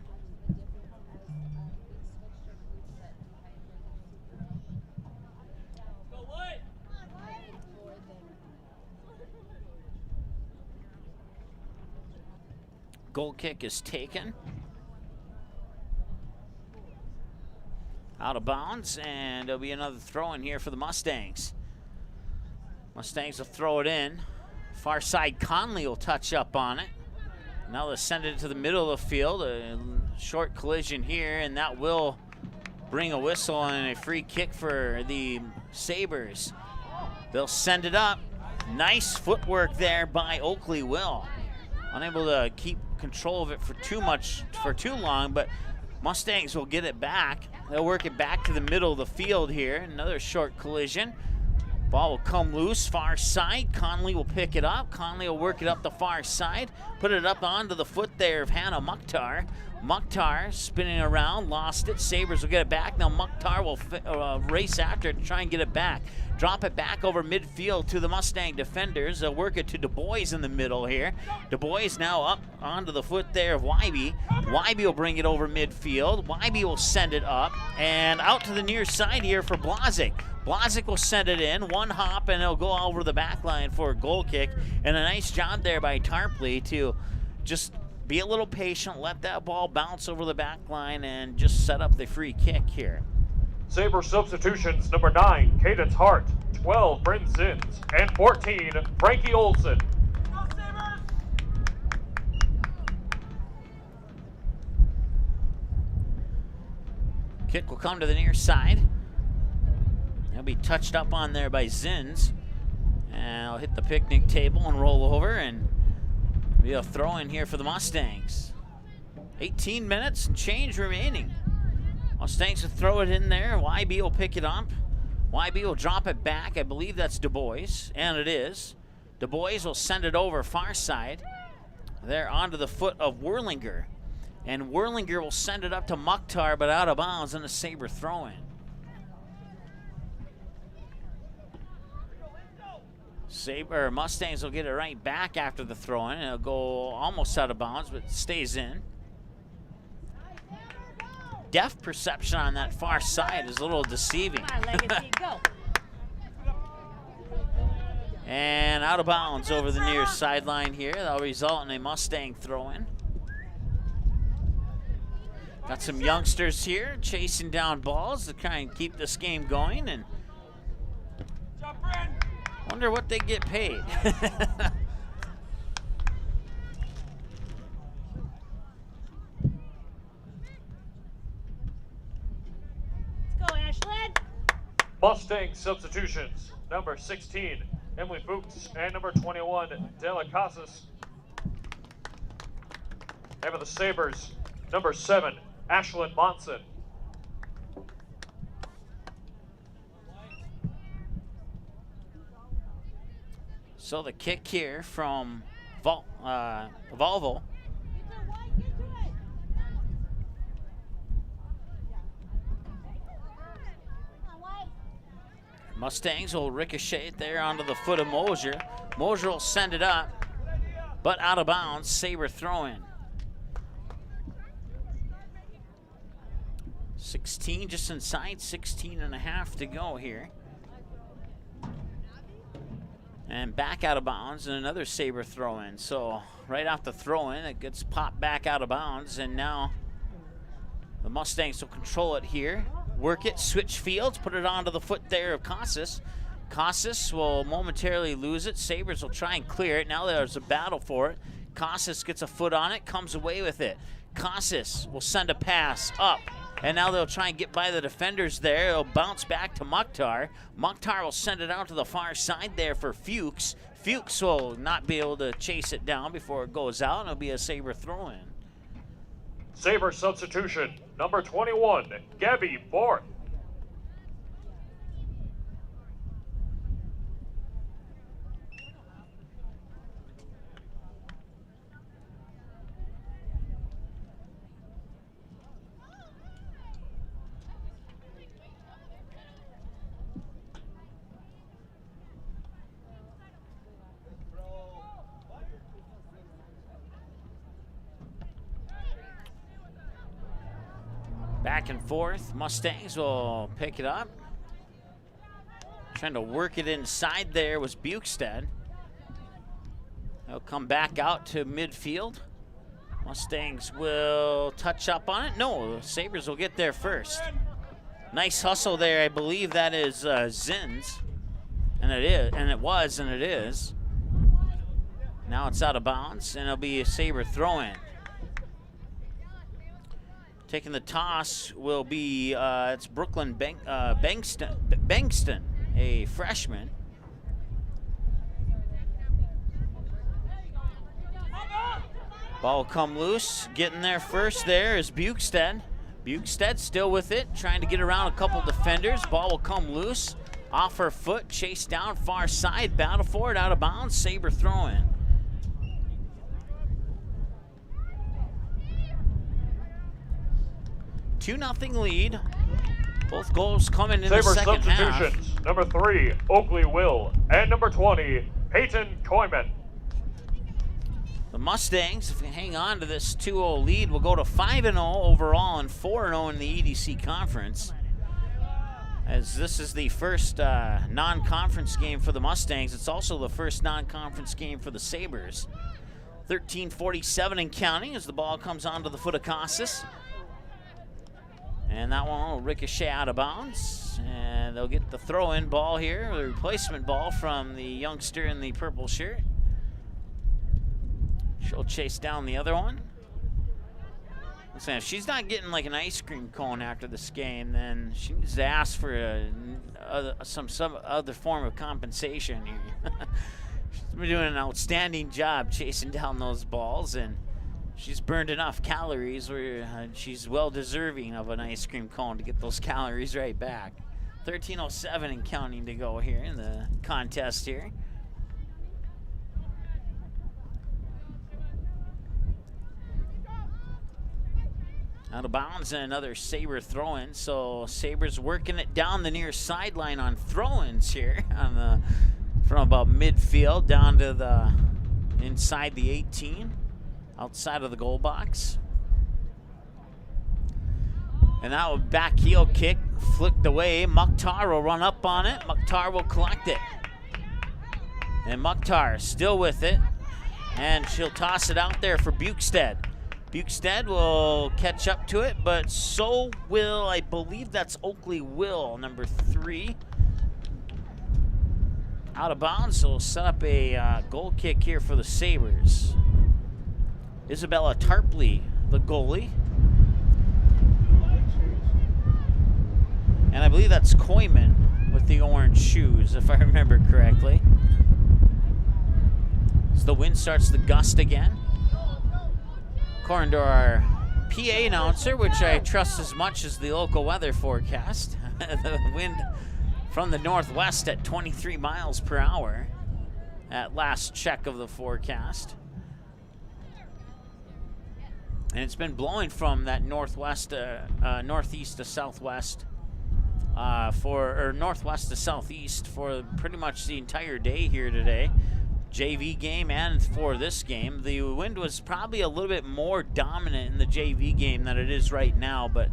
Goal kick is taken. Out of bounds, and there'll be another throw in here for the Mustangs. Mustangs will throw it in. Far side, Conley will touch up on it. Now they'll send it to the middle of the field. A short collision here, and that will bring a whistle and a free kick for the Sabers. They'll send it up. Nice footwork there by Oakley Will. Unable to keep control of it for too long, but Mustangs will get it back. They'll work it back to the middle of the field here. Another short collision. Ball will come loose, far side. Conley will pick it up. Conley will work it up the far side, put it up onto the foot there of Hannah Mukhtar. Mukhtar spinning around, lost it. Sabers will get it back. Now Mukhtar will race after it and try and get it back. Drop it back over midfield to the Mustang defenders. They'll work it to Du Bois in the middle here. Du Bois now up onto the foot there of Wybe. Wybe will bring it over midfield. Wybe will send it up and out to the near side here for Blazik. Blazik will send it in, one hop, and it'll go over the back line for a goal kick. And a nice job there by Tarpley to just be a little patient, let that ball bounce over the back line, and just set up the free kick here.
Saber substitutions: number 9, Cadence Hart; 12, Bryn Zins; and 14, Frankie Olson.
Kick will come to the near side. It'll be touched up on there by Zins. And I'll hit the picnic table and roll over, and be a throw in here for the Mustangs. 18 minutes and change remaining. Mustangs will throw it in there. YB will pick it up. YB will drop it back. I believe that's Du Bois, and it is. Du Bois will send it over far side. There onto the foot of Werlinger. And Werlinger will send it up to Mukhtar, but out of bounds on a Saber throw-in. Mustangs will get it right back after the throw-in. It'll go almost out of bounds, but stays in. Depth perception on that far side is a little deceiving.
Come on, Legacy, go.
And out of bounds over the near sideline here. That'll result in a Mustang throw-in. Got some youngsters here chasing down balls to try and keep this game going, and wonder what they get paid.
Mustang substitutions, number 16, Emily Fuchs, and number 21, Dela Casas. And for the Sabers, number 7, Ashlyn Monson.
So the kick here from Volvo. Mustangs will ricochet it there onto the foot of Mosier. Mosier will send it up, but out of bounds. Saber throw-in. 16 just inside, 16 and a half to go here. And back out of bounds, and another Saber throw-in. So right off the throw-in, it gets popped back out of bounds, and now the Mustangs will control it here. Work it, switch fields, put it onto the foot there of Casas. Casas will momentarily lose it. Sabers will try and clear it. Now there's a battle for it. Casas gets a foot on it, comes away with it. Casas will send a pass up, and now they'll try and get by the defenders there. It'll bounce back to Mukhtar. Mukhtar will send it out to the far side there for Fuchs. Fuchs will not be able to chase it down before it goes out, and it'll be a Saber throw-in.
Saber substitution, number 21, Gabby Borth.
Back and forth, Mustangs will pick it up. Trying to work it inside there was Bukestad. They'll come back out to midfield. Mustangs will touch up on it. No, the Sabres will get there first. Nice hustle there. I believe that is Zins. And it is, and it was, and it is. Now it's out of bounds, and it'll be a Sabre throw-in. Taking the toss will be, it's Brooklyn Bankston, a freshman. Ball will come loose. Getting there first there is Bukestad. Bukestad still with it, trying to get around a couple defenders. Ball will come loose. Off her foot, chased down far side, battle for it, out of bounds, Sabre throw-in. Two 2-0 lead. Both goals coming in the second half.
Substitutions, number 3, Oakley Will, and number 20, Peyton Koyman.
The Mustangs, if they hang on to this 2-0 lead, will go to 5-0 overall and 4-0 in the EDC conference. As this is the first non-conference game for the Mustangs, it's also the first non-conference game for the Sabres. 13:47 and counting as the ball comes onto the foot of Casas. And that one will ricochet out of bounds. And they'll get the throw-in ball here, the replacement ball from the youngster in the purple shirt. She'll chase down the other one. Listen, if she's not getting like an ice cream cone after this game, then she needs to ask for some other form of compensation here. She's been doing an outstanding job chasing down those balls, and she's burned enough calories where she's well deserving of an ice cream cone to get those calories right back. 13:07 and counting to go here in the contest here. Out of bounds and another Sabre throw-in. So Sabres working it down the near sideline on throw-ins here from about midfield down to the inside the 18, outside of the goal box. And that will back heel kick, flicked away. Mukhtar will run up on it. Mukhtar will collect it. And Mukhtar still with it. And she'll toss it out there for Bukestad. Bukestad will catch up to it, but so will, I believe that's Oakley Will, number 3. Out of bounds, so we'll set up a goal kick here for the Sabers. Isabella Tarpley, the goalie. And I believe that's Koyman with the orange shoes, if I remember correctly. As the wind starts to gust again. According to our PA announcer, which I trust as much as the local weather forecast, the wind from the northwest at 23 miles per hour at last check of the forecast. And it's been blowing from that northwest, northeast to southwest, or northwest to southeast for pretty much the entire day here today. JV game and for this game. The wind was probably a little bit more dominant in the JV game than it is right now, but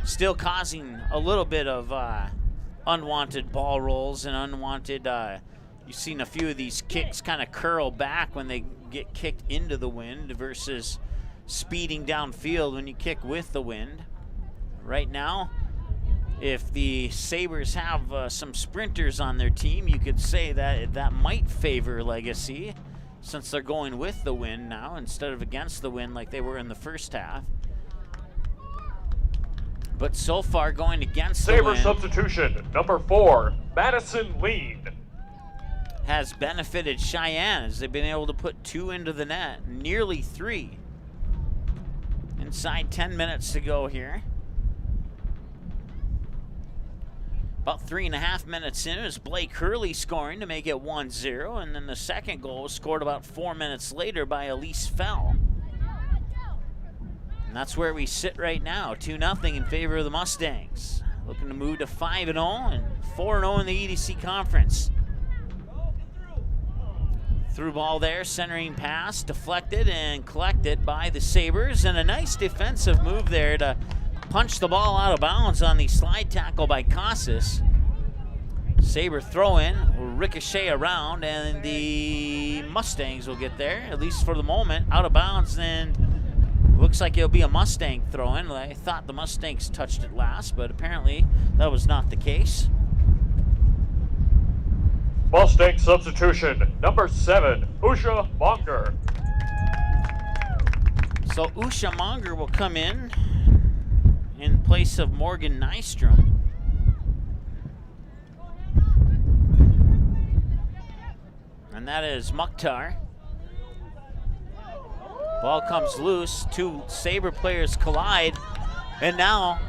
still causing a little bit of unwanted ball rolls and unwanted, you've seen a few of these kicks kind of curl back when they get kicked into the wind versus speeding downfield when you kick with the wind. Right now, if the Sabres have some sprinters on their team, you could say that that might favor Legacy, since they're going with the wind now instead of against the wind like they were in the first half. But so far, going against the wind,
Saber substitution, number 4, Madison Lean,
has benefited Cheyenne as they've been able to put 2 into the net, nearly 3. Inside 10 minutes to go here. About 3.5 minutes in is Blake Hurley scoring to make it 1-0, and then the second goal was scored about 4 minutes later by Elise Fell. And that's where we sit right now, 2-0 in favor of the Mustangs. Looking to move to 5-0 and 4-0 in the EDC Conference. Through ball there, centering pass, deflected and collected by the Sabres, and a nice defensive move there to punch the ball out of bounds on the slide tackle by Casas. Sabre throw in, will ricochet around, and the Mustangs will get there, at least for the moment, out of bounds, and looks like it'll be a Mustang throw in. I thought the Mustangs touched it last, but apparently that was not the case.
Mustang substitution, number 7, Usha Monger.
So Usha Monger will come in place of Morgan Nystrom. And that is Mukhtar. Ball comes loose. 2 Sabre players collide. And now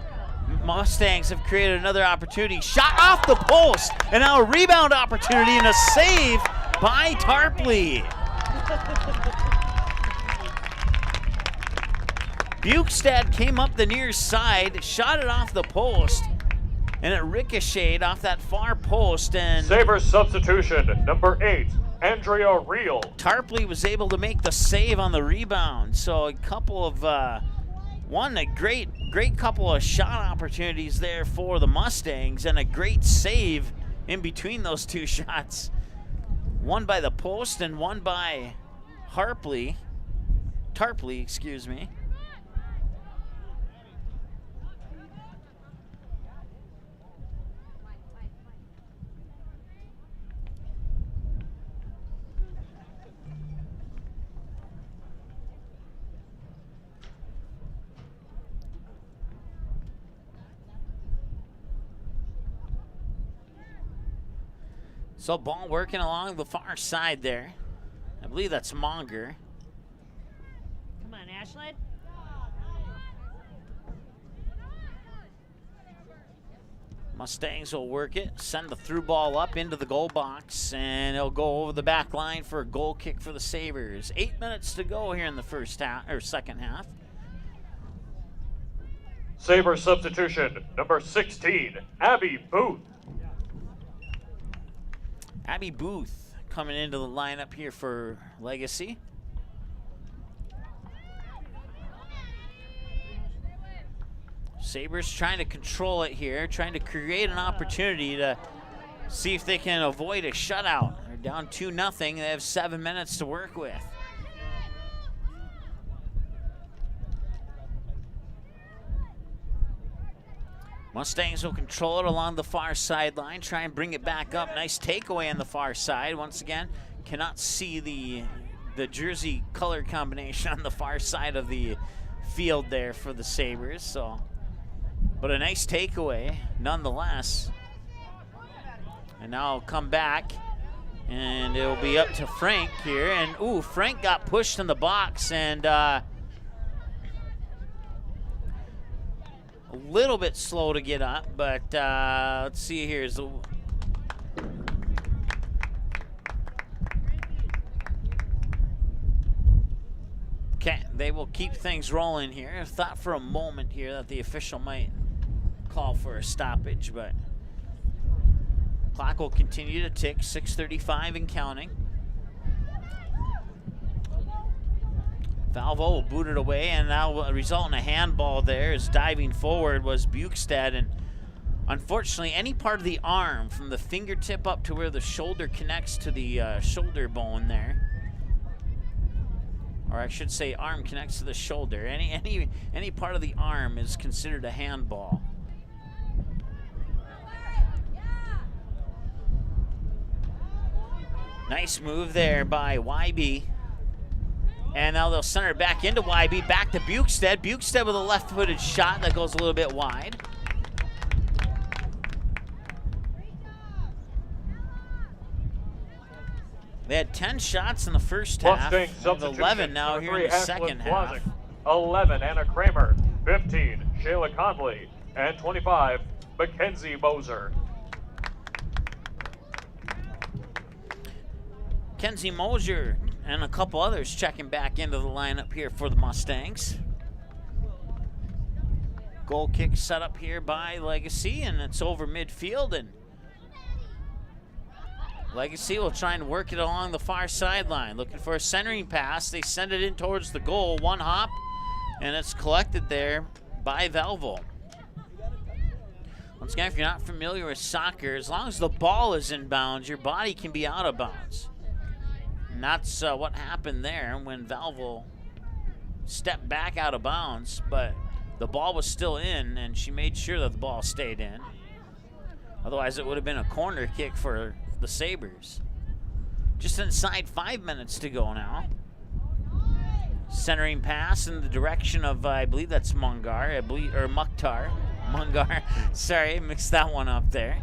Mustangs have created another opportunity. Shot off the post. And now a rebound opportunity and a save by Tarpley. Bukestad came up the near side, shot it off the post, and it ricocheted off that far post. And
Sabre substitution, number 8, Andrea Reel.
Tarpley was able to make the save on the rebound. So a couple of, a great couple of shot opportunities there for the Mustangs, and a great save in between those 2 shots. One by the post and one by Tarpley, excuse me. So ball working along the far side there. I believe that's Monger.
Come on, Ashlyn.
Mustangs will work it, send the through ball up into the goal box, and it'll go over the back line for a goal kick for the Sabres. 8 minutes to go here in the first half, or second half.
Sabre substitution, number 16, Abby Booth.
Abby Booth coming into the lineup here for Legacy. Sabres trying to control it here, trying to create an opportunity to see if they can avoid a shutout. They're down 2-0. They have 7 minutes to work with. Mustangs will control it along the far sideline, try and bring it back up. Nice takeaway on the far side. Once again, cannot see the jersey color combination on the far side of the field there for the Sabers. So, but a nice takeaway nonetheless. And now I'll come back, and it'll be up to Frank here. And ooh, Frank got pushed in the box, and a little bit slow to get up, but let's see here. Okay, they will keep things rolling here. I thought for a moment here that the official might call for a stoppage, but clock will continue to tick, 6:35 and counting. Valvo will boot it away, and that will result in a handball there as diving forward was Bukestad. And unfortunately, any part of the arm from the fingertip up to where the shoulder connects to the shoulder bone there, or I should say arm connects to the shoulder, any part of the arm is considered a handball. Nice move there by YB. And now they'll center it back into YB, back to Bukestad. Bukestad with a left-footed shot that goes a little bit wide. They had 10 shots in the first half. They have 11 now here in the second half.
11, Anna Kramer. 15, Shayla Conley. And 25, Mackenzie Moser.
Kenzie Mosier and a couple others checking back into the lineup here for the Mustangs. Goal kick set up here by Legacy, and it's over midfield, and Legacy will try and work it along the far sideline, looking for a centering pass. They send it in towards the goal, one hop, and it's collected there by Valvo. Once again, if you're not familiar with soccer, as long as the ball is in bounds, your body can be out of bounds. And that's what happened there when Valvo stepped back out of bounds, but the ball was still in, and she made sure that the ball stayed in. Otherwise, it would have been a corner kick for the Sabers. Just inside 5 minutes to go now. Centering pass in the direction of, I believe that's Mungar, or Mukhtar. Mungar, sorry, mixed that one up there.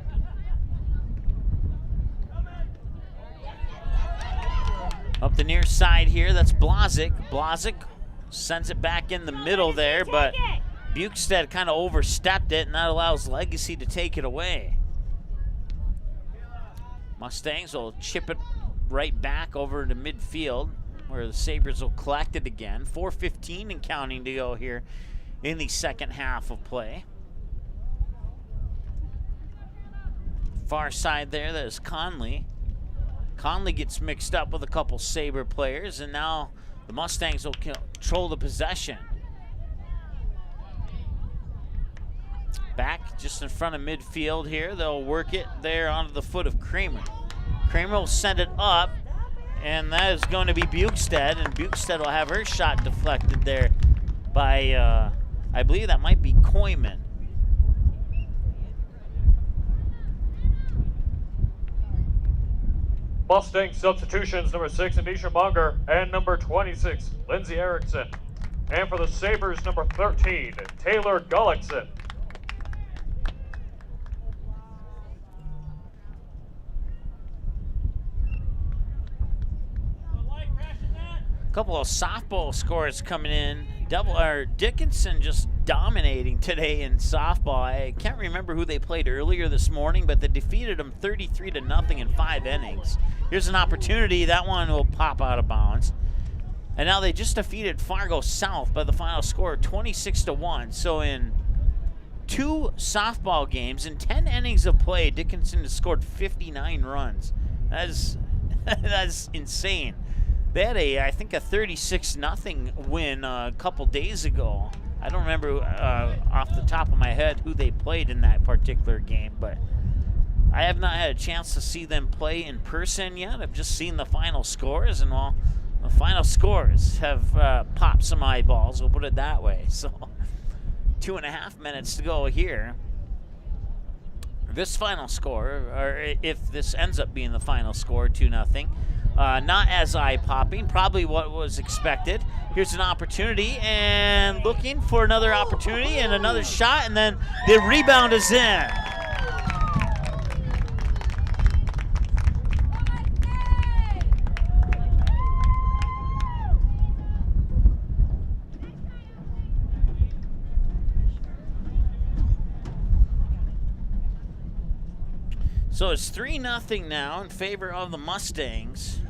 Up the near side here, that's Blazik. Blazik sends it back in the middle there, but Bukestad kind of overstepped it, and that allows Legacy to take it away. Mustangs will chip it right back over to midfield, where the Sabres will collect it again. 4:15 and counting to go here in the second half of play. Far side there, that is Conley. Conley gets mixed up with a couple Saber players, and now the Mustangs will control the possession. Back just in front of midfield here. They'll work it there onto the foot of Kramer. Kramer will send it up, and that is going to be Bukestad, and Bukestad will have her shot deflected there by, I believe that might be Koyman.
Mustang substitutions, number 6, Anisha Munger, and number 26, Lindsay Erickson. And for the Sabres, number 13, Taylor Gullickson.
A couple of softball scores coming in. Dickinson just dominating today in softball. I can't remember who they played earlier this morning, but they defeated them 33-0 in 5 innings. Here's an opportunity. That one will pop out of bounds. And now they just defeated Fargo South by the final score 26-1. So in 2 softball games, in 10 innings of play, Dickinson has scored 59 runs. That's insane. They had I think a 36-0 win a couple days ago. I don't remember off the top of my head who they played in that particular game, but I have not had a chance to see them play in person yet. I've just seen the final scores, and well, the final scores have popped some eyeballs, we'll put it that way. So 2.5 minutes to go here this final score, or if this ends up being the final score, 2-0. Not as eye-popping, probably what was expected. Here's an opportunity, and looking for another opportunity and another shot, and then the rebound is in. So it's 3-0 now in favor of the Mustangs.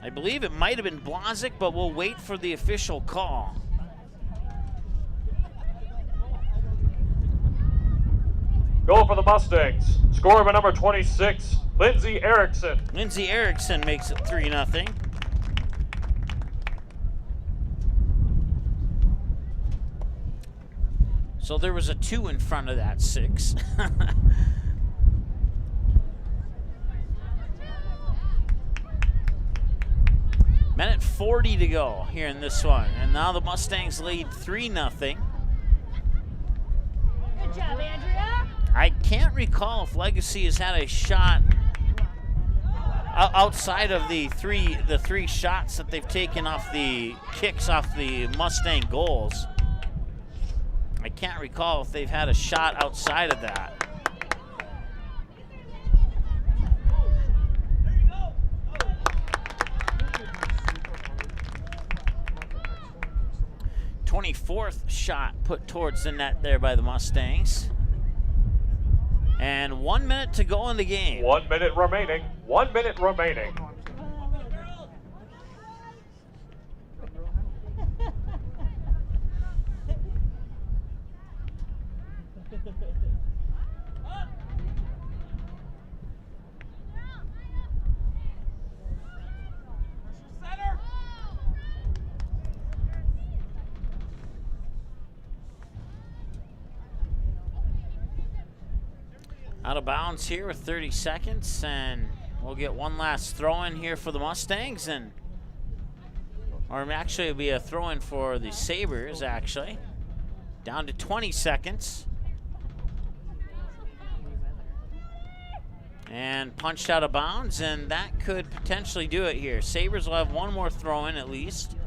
I believe it might have been Blazik, but we'll wait for the official call.
Goal for the Mustangs. Scorer by number 26, Lindsey Erickson.
Lindsey Erickson makes it 3-0. So there was a 2 in front of that 6. Minute 40 to go here in this one. And now the Mustangs lead 3-0.
Good job, Andrea.
I can't recall if Legacy has had a shot outside of the three shots that they've taken off the kicks off the Mustang goals. I can't recall if they've had a shot outside of that. '24th shot put towards the net there by the Mustangs. And 1 minute to go in the game.
1 minute remaining. 1 minute remaining.
Out of bounds here with 30 seconds, and we'll get one last throw-in here for the Mustangs, or actually it'll be a throw-in for the Sabers, actually. Down to 20 seconds. And punched out of bounds, and that could potentially do it here. Sabers will have one more throw-in at least.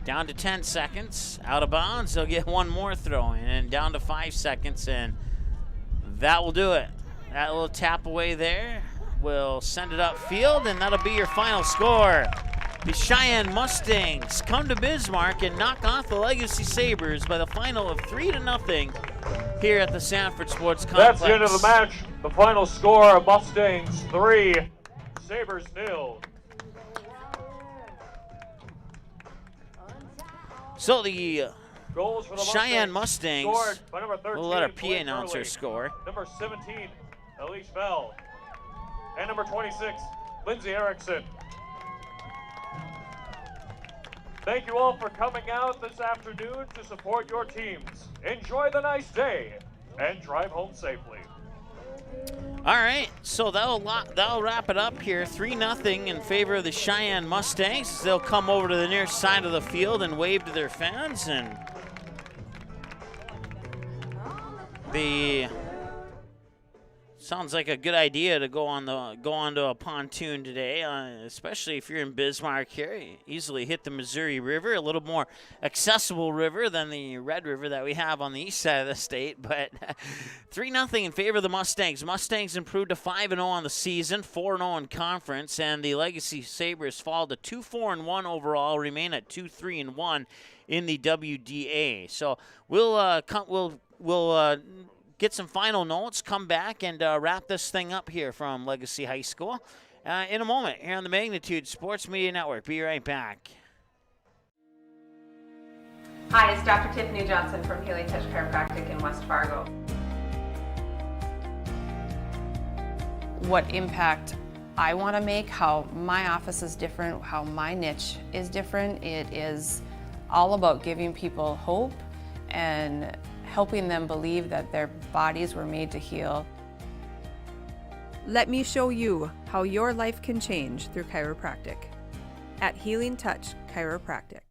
Down to 10 seconds. Out of bounds, they'll get one more throw-in, and down to 5 seconds, and that will do it. That little tap away there will send it upfield, and that'll be your final score. The Sheyenne Mustangs come to Bismarck and knock off the Legacy Sabers by the final of 3-0 here at the Sanford Sports Complex.
That's the end of the match. The final score, Mustangs 3, Sabers 0.
So the
Goals for the
Sheyenne Mustangs,
scored by number 13,
we'll let our PA
Blake
announcer
Hurley.
score.
Number 17, Elise Bell. And number 26, Lindsey Erickson. Thank you all for coming out this afternoon to support your teams. Enjoy the nice day and drive home safely.
All right, so that'll wrap it up here. 3-0 in favor of the Sheyenne Mustangs. They'll come over to the near side of the field and wave to their fans, and sounds like a good idea to go onto a pontoon today, especially if you're in Bismarck here. You easily hit the Missouri River, a little more accessible river than the Red River that we have on the east side of the state. But 3-0 in favor of the Mustangs. Mustangs improved to 5-0 on the season, 4-0 in conference, and the Legacy Sabers fall to 2-4-1 overall, remain at 2-3-1 in the WDA. So we'll get some final notes, come back, and wrap this thing up here from Legacy High School in a moment here on the Magnitude Sports Media Network. Be right back.
Hi, it's Dr. Tiffany Johnson from Healing Touch Chiropractic in West Fargo.
What impact I want to make, how my office is different, how my niche is different. It is all about giving people hope and helping them believe that their bodies were made to heal.
Let me show you how your life can change through chiropractic at Healing Touch Chiropractic.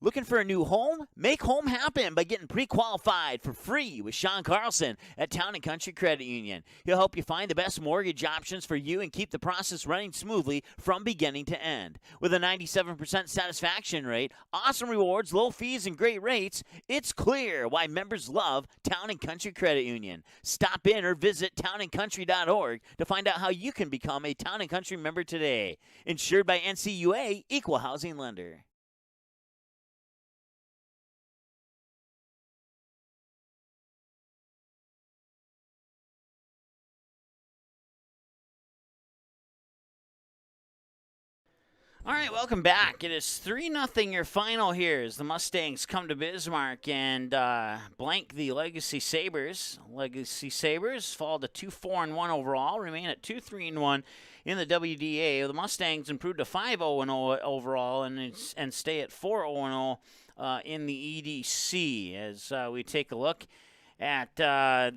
Looking for a new home? Make home happen by getting pre-qualified for free with Sean Carlson at Town & Country Credit Union. He'll help you find the best mortgage options for you and keep the process running smoothly from beginning to end. With a 97% satisfaction rate, awesome rewards, low fees, and great rates, it's clear why members love Town & Country Credit Union. Stop in or visit townandcountry.org to find out how you can become a Town & Country member today. Insured by NCUA, Equal Housing Lender. All right, welcome back. It is 3-0 your final here as the Mustangs come to Bismarck and blank the Legacy Sabers. Legacy Sabers fall to 2-4-1 overall, remain at 2-3-1 in the WDA. The Mustangs improved to 5-0 overall and stay at 4-0 in the EDC. As we take a look at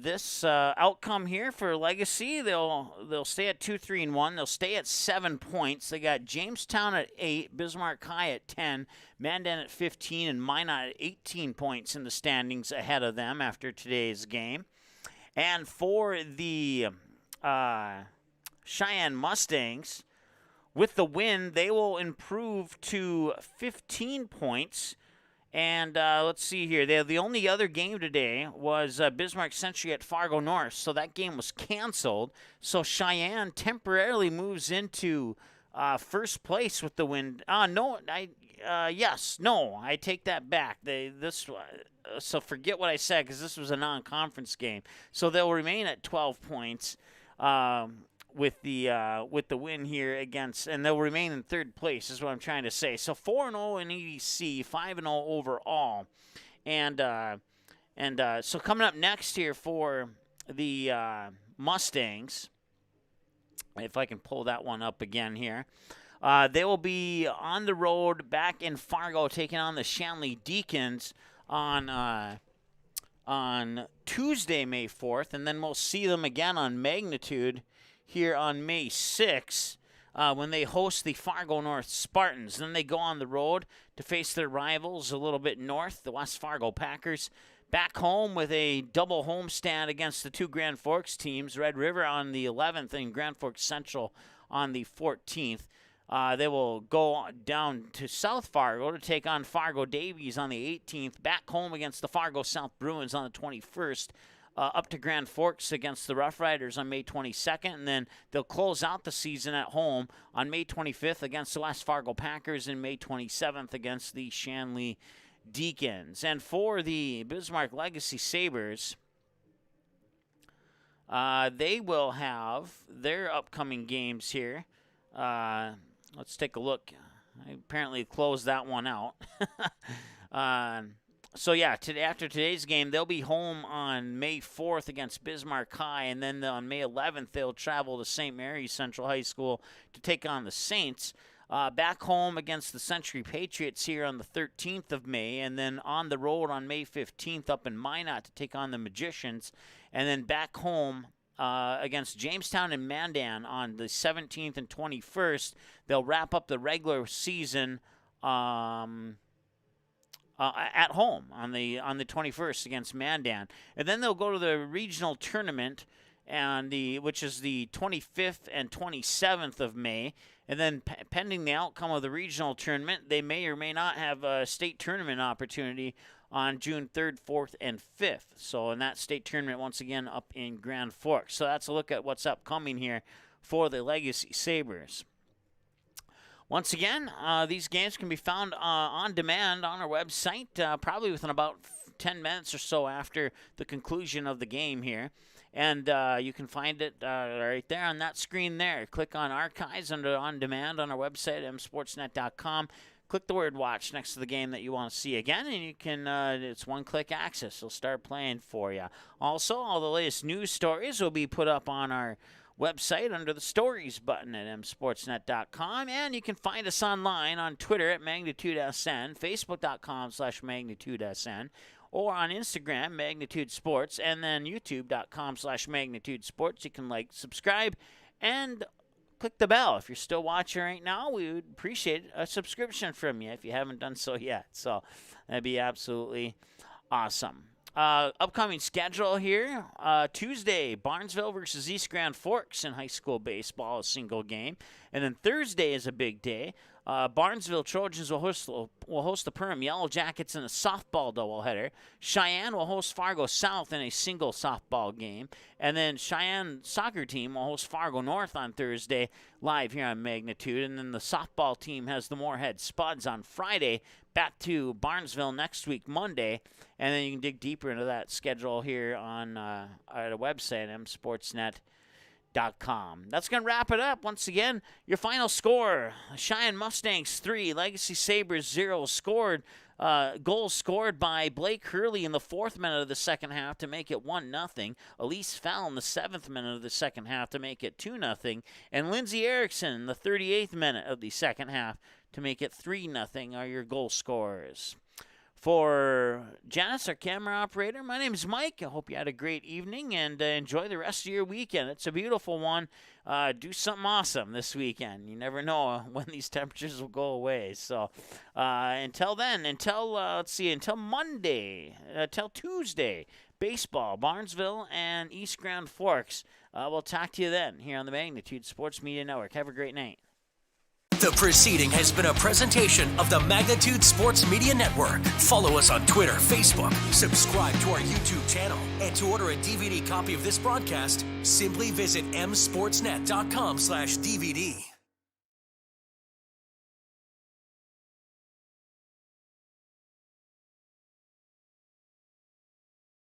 this outcome here for Legacy, they'll stay at 2-3-1. They'll stay at 7 points. They got Jamestown at 8, Bismarck High at 10, Mandan at 15, and Minot at 18 points in the standings ahead of them after today's game. And for the Sheyenne Mustangs, with the win, they will improve to 15 points. And let's see here. The only other game today was Bismarck Century at Fargo North, so that game was canceled. So Sheyenne temporarily moves into first place with the win. I take that back. So forget what I said because this was a non-conference game. So they'll remain at 12 points. With the win here against, and they'll remain in third place is what I'm trying to say. So 4-0 in EDC, 5-0 overall, and so coming up next here for the Mustangs, if I can pull that one up again here, they will be on the road back in Fargo taking on the Shanley Deacons on Tuesday, May 4th, and then we'll see them again on Magnitude here on May 6th when they host the Fargo North Spartans. Then they go on the road to face their rivals a little bit north, the West Fargo Packers. Back home with a double homestand against the two Grand Forks teams, Red River on the 11th and Grand Forks Central on the 14th. They will go down to South Fargo to take on Fargo Davies on the 18th. Back home against the Fargo South Bruins on the 21st. Up to Grand Forks against the Rough Riders on May 22nd, and then they'll close out the season at home on May 25th against the West Fargo Packers and May 27th against the Shanley Deacons. And for the Bismarck Legacy Sabers, they will have their upcoming games here. Let's take a look. I apparently closed that one out. So, yeah, after today's game, they'll be home on May 4th against Bismarck High, and then on May 11th, they'll travel to St. Mary's Central High School to take on the Saints. Back home against the Century Patriots here on the 13th of May, and then on the road on May 15th up in Minot to take on the Magicians, and then back home against Jamestown and Mandan on the 17th and 21st. They'll wrap up the regular season at home on the 21st against Mandan, and then they'll go to the regional tournament, which is the 25th and 27th of May, and then pending the outcome of the regional tournament, they may or may not have a state tournament opportunity on June 3rd, 4th, and 5th. So in that state tournament, once again up in Grand Forks. So that's a look at what's upcoming here for the Legacy Sabers. Once again, these games can be found on demand on our website, probably within about 10 minutes or so after the conclusion of the game here. And you can find it right there on that screen there. Click on Archives under On Demand on our website, msportsnet.com. Click the word Watch next to the game that you want to see again, and you can, it's one-click access. It'll start playing for you. Also, all the latest news stories will be put up on our website under the Stories button at msportsnet.com, and you can find us online on Twitter at MagnitudeSN, Facebook.com/MagnitudeSN, or on Instagram, Magnitude Sports, and then YouTube.com/Magnitude Sports. You can like, subscribe, and click the bell. If you're still watching right now, we would appreciate a subscription from you if you haven't done so yet. So that'd be absolutely awesome. Upcoming schedule here. Tuesday, Barnesville versus East Grand Forks in high school baseball, a single game. And then Thursday is a big day. Barnesville Trojans will host the Perham Yellow Jackets in a softball doubleheader. Sheyenne will host Fargo South in a single softball game. And then Sheyenne soccer team will host Fargo North on Thursday live here on Magnitude. And then the softball team has the Moorhead Spuds on Friday. Back to Barnesville next week, Monday. And then you can dig deeper into that schedule here on our website, msportsnet.com. That's going to wrap it up. Once again, your final score, Sheyenne Mustangs 3, Legacy Sabers 0. Goals scored by Blake Hurley in the 4th minute of the second half to make it 1-0. Elise Fell in the 7th minute of the second half to make it 2-0. And Lindsay Erickson in the 38th minute of the second half to make it 3-0 are your goal scorers. For Janice, our camera operator, my name is Mike. I hope you had a great evening and enjoy the rest of your weekend. It's a beautiful one. Do something awesome this weekend. You never know when these temperatures will go away. So until then, until Monday, until Tuesday, baseball, Barnesville and East Grand Forks. We'll talk to you then here on the Magnitude Sports Media Network. Have a great night.
The proceeding has been a presentation of the Magnitude Sports Media Network. Follow us on Twitter, Facebook, subscribe to our YouTube channel, and to order a DVD copy of this broadcast, simply visit msportsnet.com/DVD.